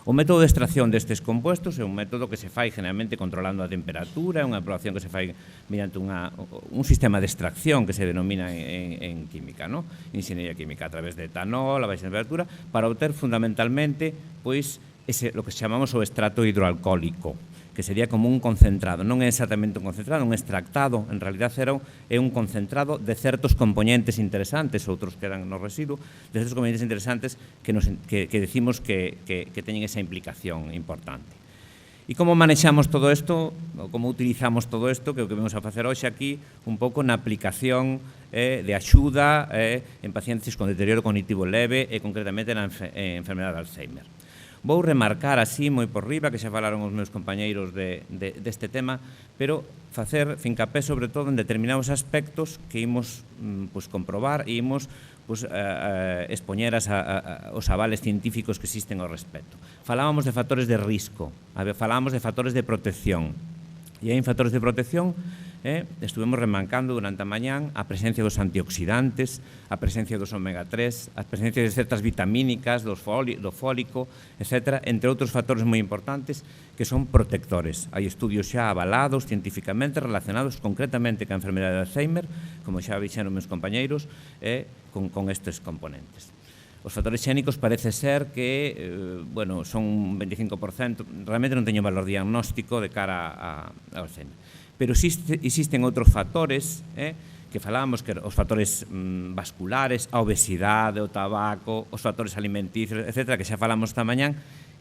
O método de extracción destes compostos é un método que se fai generalmente controlando a temperatura, é unha aprobación que se fai mediante un sistema de extracción que se denomina en química, en inxeniería química, a través de etanol, a baixa temperatura, para obter fundamentalmente lo que chamamos o extracto hidroalcohólico, que sería como un concentrado. Non é exactamente un concentrado, un extractado, en realidad é un concentrado de certos componentes interesantes, outros quedan no residuo, de certos componentes interesantes que decimos que teñen esa implicación importante. E como manexamos todo isto, como utilizamos todo isto, que é o que vamos a facer hoxe aquí, un pouco na aplicación de axuda en pacientes con deterioro cognitivo leve e concretamente na enfermedade de Alzheimer. Vou remarcar así, moi por riba, que xa falaron os meus compañeiros deste tema, pero facer fincapé sobre todo en determinados aspectos que imos comprobar e imos expoñer os avales científicos que existen ao respecto. Falábamos de factores de risco, falábamos de factores de protección, e hai factores de protección estuvemos remarcando durante a mañán a presencia dos antioxidantes, a presencia dos omega 3, a presencia de certas vitamínicas, do fólico, etc., entre outros factores moi importantes que son protectores. Hai estudios xa avalados científicamente relacionados concretamente ca enfermedade de Alzheimer, como xa dixeron meus compañeiros, con estes componentes. Os factores xénicos parece ser que, son un 25%, realmente non teño valor diagnóstico de cara ao Alzheimer. Pero existen outros factores que falábamos, que os factores vasculares, a obesidade, o tabaco, os factores alimenticios, etc., que xa falamos esta mañán,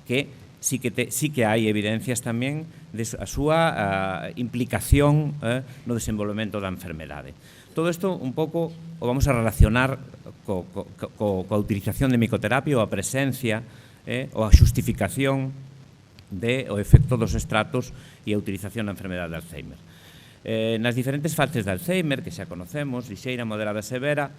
que sí que hai evidencias tamén de a súa implicación no desenvolvemento da enfermedade. Todo isto un pouco o vamos a relacionar coa utilización de micoterapia ou a presencia ou a xustificación do efecto dos extractos e a utilización da enfermedade de Alzheimer. Nas diferentes fases de Alzheimer, que xa conocemos, lixeira, moderada e severa,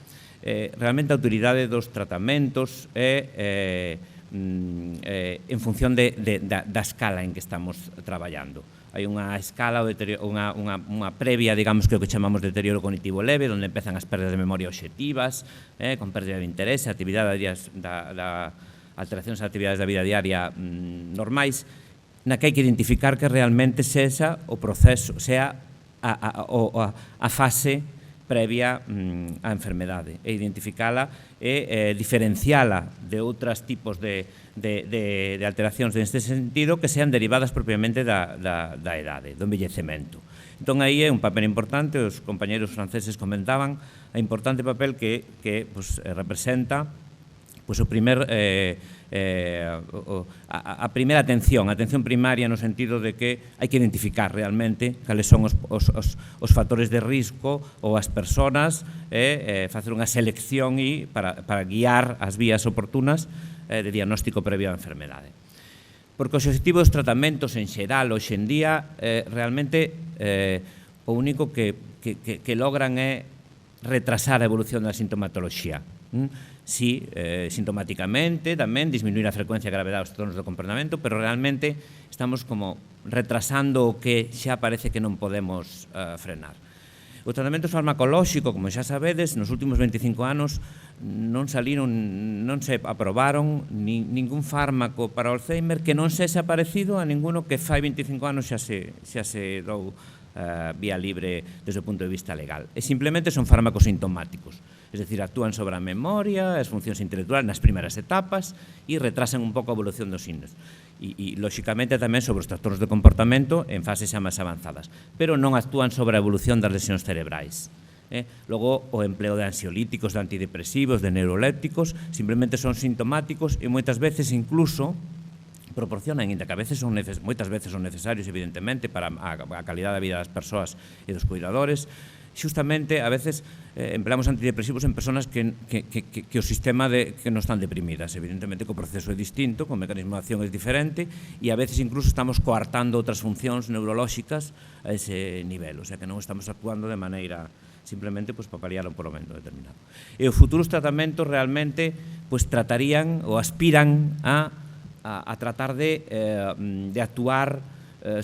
realmente a autoridade dos tratamentos é en función da escala en que estamos traballando. Hai unha escala, unha previa, digamos, que é o que chamamos de deterioro cognitivo leve, onde empezan as perdas de memoria obxectivas, con pérdida de interese, alteracións das actividades da vida diaria normais, na que hai que identificar que realmente sexa o proceso, sea a fase previa á enfermedade, e identificala e diferenciala de outros tipos de alteracións neste sentido que sean derivadas propiamente da idade, do envellecemento. Entón, aí é un papel importante, os compañeros franceses comentaban, a importante papel que representa o primer a primeira atención primaria no sentido de que hai que identificar realmente cales son os factores de risco ou as persoas facer unha selección para guiar as vías oportunas de diagnóstico previo á enfermedade. porque o obxectivo dos tratamentos en xeral, hoxe en día, realmente o único que logran é retrasar a evolución da sintomatoloxía. Sí, sintomáticamente tamén disminuir a frecuencia e gravedade dos trastornos do comportamento, pero realmente estamos como retrasando o que xa parece que non podemos frenar. O tratamento farmacolóxico, como xa sabedes, nos últimos 25 anos non se aprobaron ningún fármaco para o Alzheimer que non sexa parecido a ninguno que fai 25 anos xa se dou vía libre desde o punto de vista legal. E simplemente son fármacos sintomáticos, es decir, actúan sobre a memoria, as funcións intelectuais nas primeras etapas e retrasan un pouco a evolución dos signos. E lóxicamente tamén sobre os trastornos de comportamento en fases xa máis avanzadas, pero non actúan sobre a evolución das lesións cerebrais. Logo, o empleo de ansiolíticos, de antidepresivos, de neurolépticos, simplemente son sintomáticos e moitas veces incluso proporcionan, ainda que a veces moitas veces son necesarios, evidentemente, para a calidade da vida das persoas e dos cuidadores. Xustamente, a veces, empleamos antidepresivos en persoas que o sistema que non están deprimidas. Evidentemente, que o proceso é distinto, que o mecanismo de acción é diferente, e a veces incluso estamos coartando outras funcións neurolóxicas a ese nivel, o sea, que non estamos actuando de maneira simplemente para paliar un momento determinado. E os futuros tratamentos realmente tratarían ou aspiran a tratar de actuar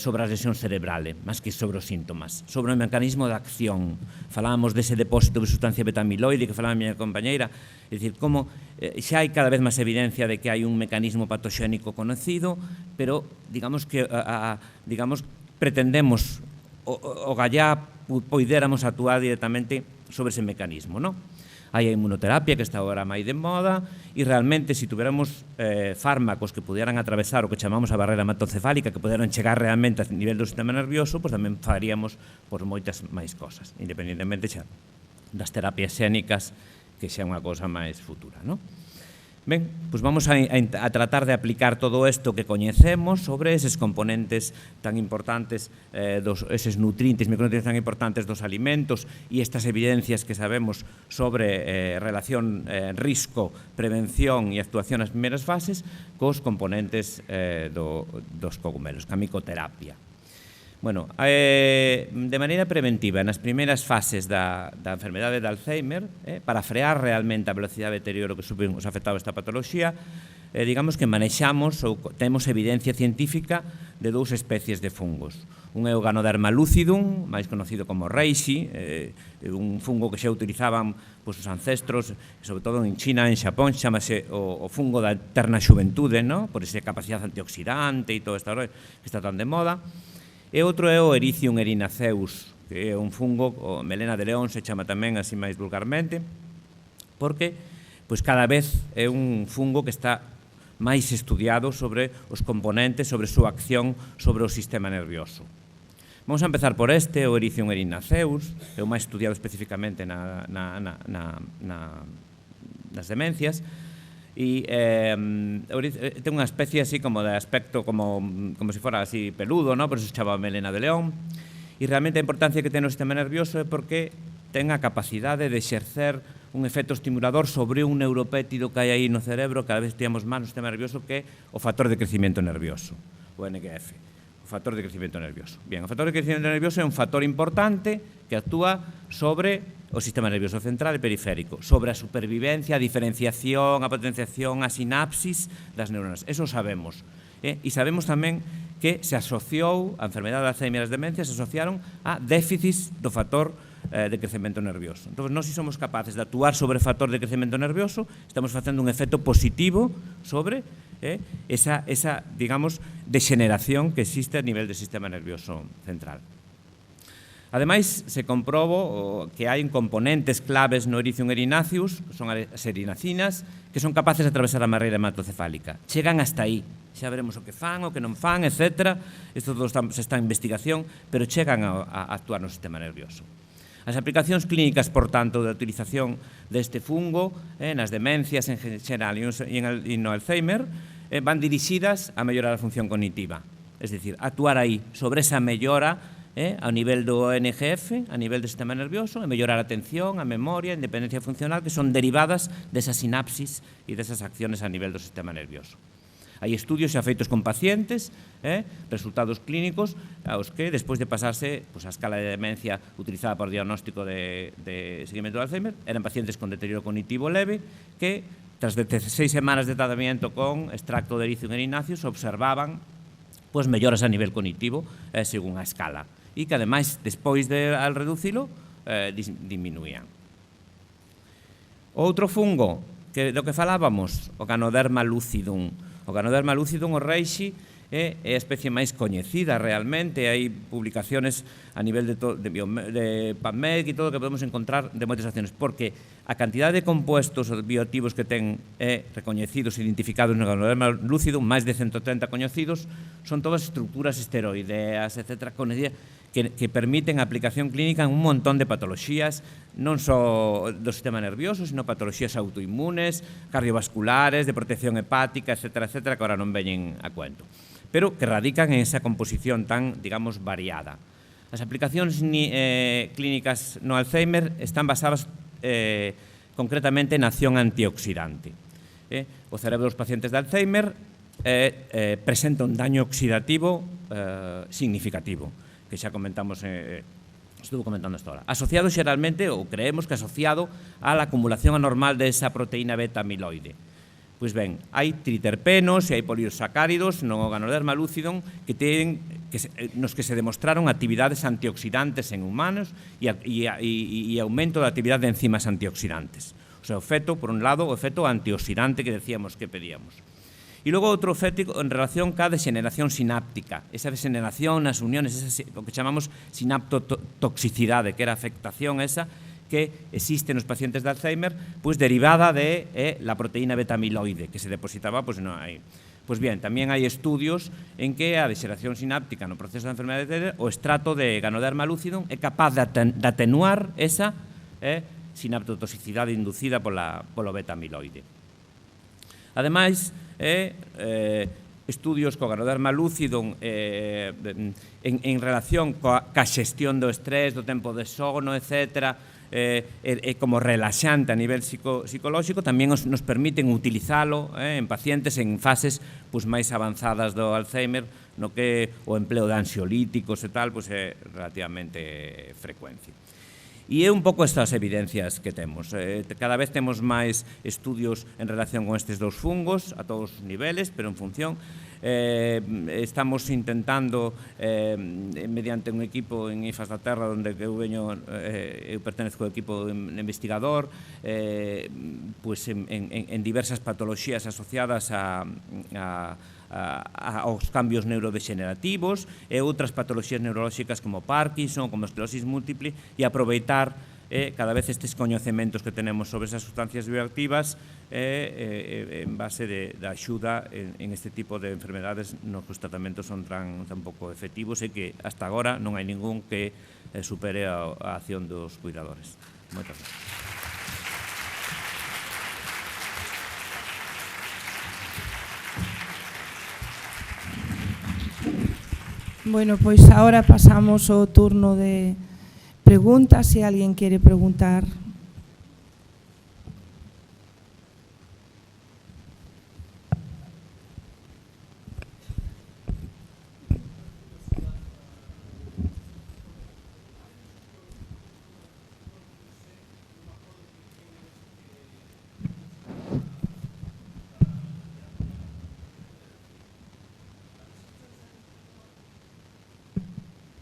sobre as lesións cerebrales, máis que sobre os síntomas, sobre o mecanismo de acción. Falábamos dese depósito de sustancia beta-amiloide que falaba a miña compañeira, é dicir, como xa hai cada vez máis evidencia de que hai un mecanismo patoxénico conocido, pero digamos que pretendemos o gallá poidéramos actuar directamente sobre ese mecanismo, non? Hai a inmunoterapia que está agora máis de moda e realmente se tuviéramos fármacos que pudieran atravesar o que chamamos a barrera hematocefálica, que pudieran chegar realmente a nivel do sistema nervioso, pois tamén faríamos por moitas máis cosas, independentemente xa das terapias xénicas, que xa é unha cosa máis futura, non? Ben, pois vamos a tratar de aplicar todo isto que coñecemos sobre eses componentes tan importantes, eses nutrientes, micronutrientes tan importantes dos alimentos e estas evidencias que sabemos sobre relación risco, prevención e actuación nas primeiras fases cos componentes dos cogumelos, a micoterapia. Bueno, de maneira preventiva, nas primeiras fases da enfermedade de Alzheimer, para frear realmente a velocidade de deterioro que suben os afectados esta patoloxía, digamos que manexamos ou temos evidencia científica de dous especies de fungos. Un é o Ganoderma lucidum, máis conocido como reishi, un fungo que xa utilizaban os ancestros, sobre todo en China, en Xapón, chamase o fungo da eterna xuventude, por esa capacidade antioxidante e todo isto que está tan de moda. E outro é o Erythrum erinaceus, que é un fungo, o melena de león se chama tamén así máis vulgarmente, porque cada vez é un fungo que está máis estudiado sobre os componentes, sobre a súa acción sobre o sistema nervioso. Vamos a empezar por o Erythrum erinaceus, é o máis estudiado especificamente nas demencias, e ten unha especie así como de aspecto como se fora así peludo, por eso se chama melena de león, e realmente a importancia que ten o sistema nervioso é porque ten a capacidade de exercer un efecto estimulador sobre un neuropéptido que hai aí no cerebro, cada vez teamos máis no sistema nervioso, que é o factor de crecimiento nervioso, o NGF, o factor de crecimiento nervioso. Bien, o factor de crecimiento nervioso é un factor importante que actúa sobre o sistema nervioso central e periférico, sobre a supervivencia, a diferenciación, a potenciación, a sinapsis das neuronas. Eso sabemos. E sabemos tamén que se asociou, a enfermedade de Alzheimer e as demencias se asociaron a déficits do factor de crecemento nervioso. Entón, nós, se somos capaces de actuar sobre o factor de crecemento nervioso, estamos facendo un efecto positivo sobre esa, digamos, degeneración que existe a nivel do sistema nervioso central. Ademais, se comprobo que hai componentes claves no Erythrum erinaceus, que son as erinacinas, que son capaces de atravesar a barreira hematocefálica. Chegan hasta aí. Xa veremos o que fan, o que non fan, etc. Isto todo está en investigación, pero chegan a actuar no sistema nervioso. As aplicacións clínicas, por tanto, da utilización deste fungo nas demencias en xeral e no Alzheimer van dirixidas a mellorar a función cognitiva. Es dicir, actuar aí sobre esa mellora a nivel do NGF, a nivel do sistema nervioso, e mellorar a atención, a memoria, a independencia funcional, que son derivadas desas sinapsis e desas acciones a nivel do sistema nervioso. Hai estudios xa feitos con pacientes, resultados clínicos, aos que, despois de pasarse a escala de demencia utilizada para o diagnóstico de seguimento de Alzheimer, eran pacientes con deterioro cognitivo leve que, tras 6 semanas de tratamento con extracto de ericio irináceos, observaban melloras a nivel cognitivo según a escala, e que, ademais, despois de al reducilo, diminuían. Outro fungo do que falábamos, o Ganoderma lucidum. O Ganoderma lucidum, o reishi, é a especie máis coñecida realmente. Hai publicaciones a nivel de PubMed e todo que podemos encontrar de moitas acciones, porque a cantidad de compuestos bioactivos que ten recoñecidos, identificados no Ganoderma lucidum, máis de 130 coñecidos, son todas estructuras esteroideas, etc., que permiten a aplicación clínica en un montón de patoloxías, non só do sistema nervioso, sino patoloxías autoinmunes, cardiovasculares, de protección hepática, etc., que agora non veñen a cuento, pero que radican en esa composición tan, digamos, variada. As aplicacións clínicas no Alzheimer están basadas concretamente na acción antioxidante. O cerebro dos pacientes de Alzheimer presenta un daño oxidativo significativo, que xa comentamos, estuvo comentando hasta ahora. Asociado xeralmente, ou creemos que asociado a la acumulación anormal de esa proteína beta-amiloide. Pois ben, hai triterpenos e hai polisacáridos no Ganoderma lucidum nos que se demostraron actividades antioxidantes en humanos e aumento da actividade de enzimas antioxidantes. O sea, o efecto, por un lado, o efecto antioxidante que decíamos que pedíamos. E logo outro efecto en relación ca degeneración sináptica, esa degeneración nas uniones, o que chamamos sinaptotoxicidade, que era a afectación esa que existe nos pacientes de Alzheimer, pois derivada de la proteína beta-amiloide, que se depositaba, pois non hai. Pois bien, tamén hai estudios en que a degeneración sináptica no proceso da enfermedade de Alzheimer, o estrato de Ganoderma lucidum é capaz de atenuar esa sinaptotoxicidade inducida polo beta-amiloide. Ademais, estudios co Ganoderma lucidum en relación ca xestión do estrés, do tempo de sono, etc., como relaxante a nivel psicolóxico, tamén nos permiten utilizalo en pacientes en fases máis avanzadas do Alzheimer, no que o empleo de ansiolíticos e tal é relativamente frecuente. E é un pouco estas evidencias que temos. Cada vez temos máis estudios en relación con estes dous fungos, a todos os niveles, pero en función. Estamos intentando, mediante un equipo en IFAS da Terra, onde eu pertenezco ao equipo investigador, en diversas patoloxías asociadas aos cambios neurodegenerativos e outras patoloxías neurolóxicas como Parkinson, como esclerosis múltiple, e aproveitar cada vez estes coñecementos que tenemos sobre esas sustancias bioactivas en base da axuda en este tipo de enfermedades nos que os tratamentos son tan pouco efectivos e que hasta agora non hai ningún que supere a acción dos cuidadores. Moitas gracias. Bueno, pois agora pasamos ao turno de preguntas, se alguén quere preguntar.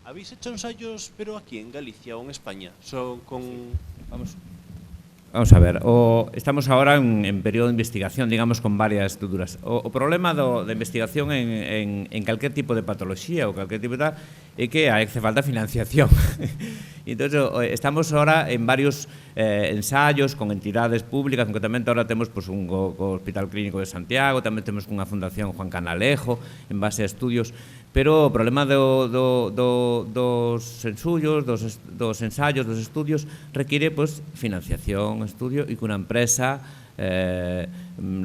Habéis hecho ensayos, pero aquí en Galicia ou en España? Vamos a ver, estamos agora en período de investigación, digamos, con varias estruturas. O problema da investigación en calquer tipo de patoloxía ou calquer tipo de tal é que hace falta financiación. Entón, estamos ahora en varios ensayos con entidades públicas, concretamente ahora temos un Hospital Clínico de Santiago, tamén temos unha fundación Juan Canalejo, en base a estudios, pero o problema dos ensayos, dos estudios, requiere financiación, estudio, e que unha empresa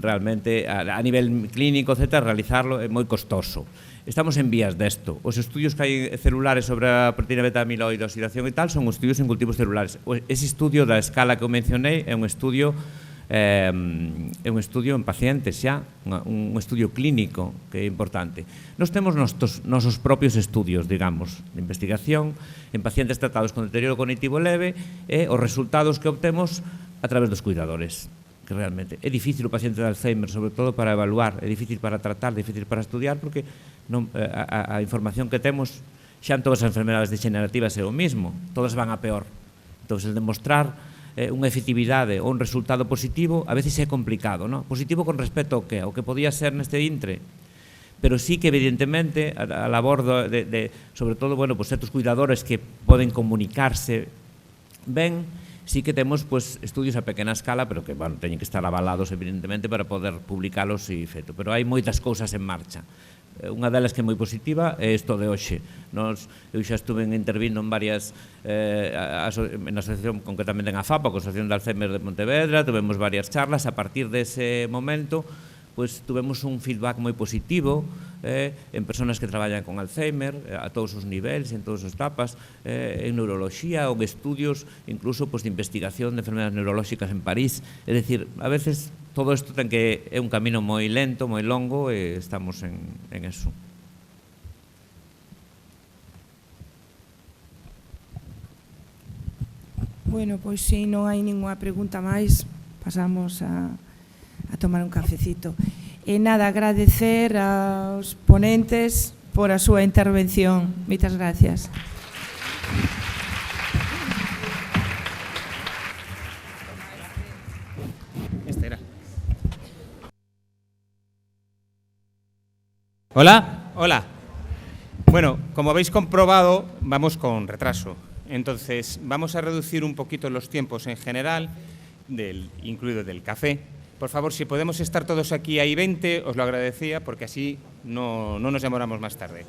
realmente a nivel clínico, etc., realizarlo é moi costoso. Estamos en vías desto. Os estudios que hai celulares sobre a proteína beta-amiloide, oxidación e tal, son estudios en cultivos celulares. Ese estudio da escala que eu mencionei é un estudio é un estudio en pacientes xa, un estudio clínico que é importante. Nos temos nosos propios estudios, digamos, de investigación en pacientes tratados con deterioro cognitivo leve e os resultados que obtemos a través dos cuidadores, que realmente é difícil o paciente de Alzheimer, sobre todo para evaluar, é difícil para tratar, é difícil para estudiar, porque a información que temos xa en todas as enfermedades degenerativas é o mismo, todas van a peor. Entón, el demostrar unha efectividade ou un resultado positivo a veces é complicado, non? Positivo con respecto ao que podía ser neste intre, pero sí que evidentemente a labor sobre todo, bueno, pues certos cuidadores que poden comunicarse ben, sí que temos pues estudios a pequena escala, pero que, bueno, teñen que estar avalados evidentemente para poder publicalos e feito, pero hai moitas cousas en marcha. Unha delas que é moi positiva é isto de hoxe. Eu xa estuve intervindo en varias, na asociación, concretamente en AFAPA, a Asociación de Alzheimer de Pontevedra, tuvemos varias charlas, a partir dese momento, pues tuvemos un feedback moi positivo en persoas que traballan con Alzheimer, a todos os niveles, en todas as etapas, en neuroloxía ou en estudios, incluso pues, de investigación de enfermedades neurolóxicas en París. É dicir, a veces todo isto ten que é un camino moi lento, moi longo, e estamos en eso. Bueno, pois se non hai ninguna pregunta máis, pasamos a tomar un cafecito. E nada, agradecer aos ponentes por a súa intervención. Moitas gracias. Esta era. Hola, hola. Bueno, como habéis comprobado, vamos con retraso. Entonces, vamos a reducir un poquito los tiempos en general, incluido del café. Por favor, si podemos estar todos aquí a I-20, os lo agradecía, porque así no nos demoramos más tarde.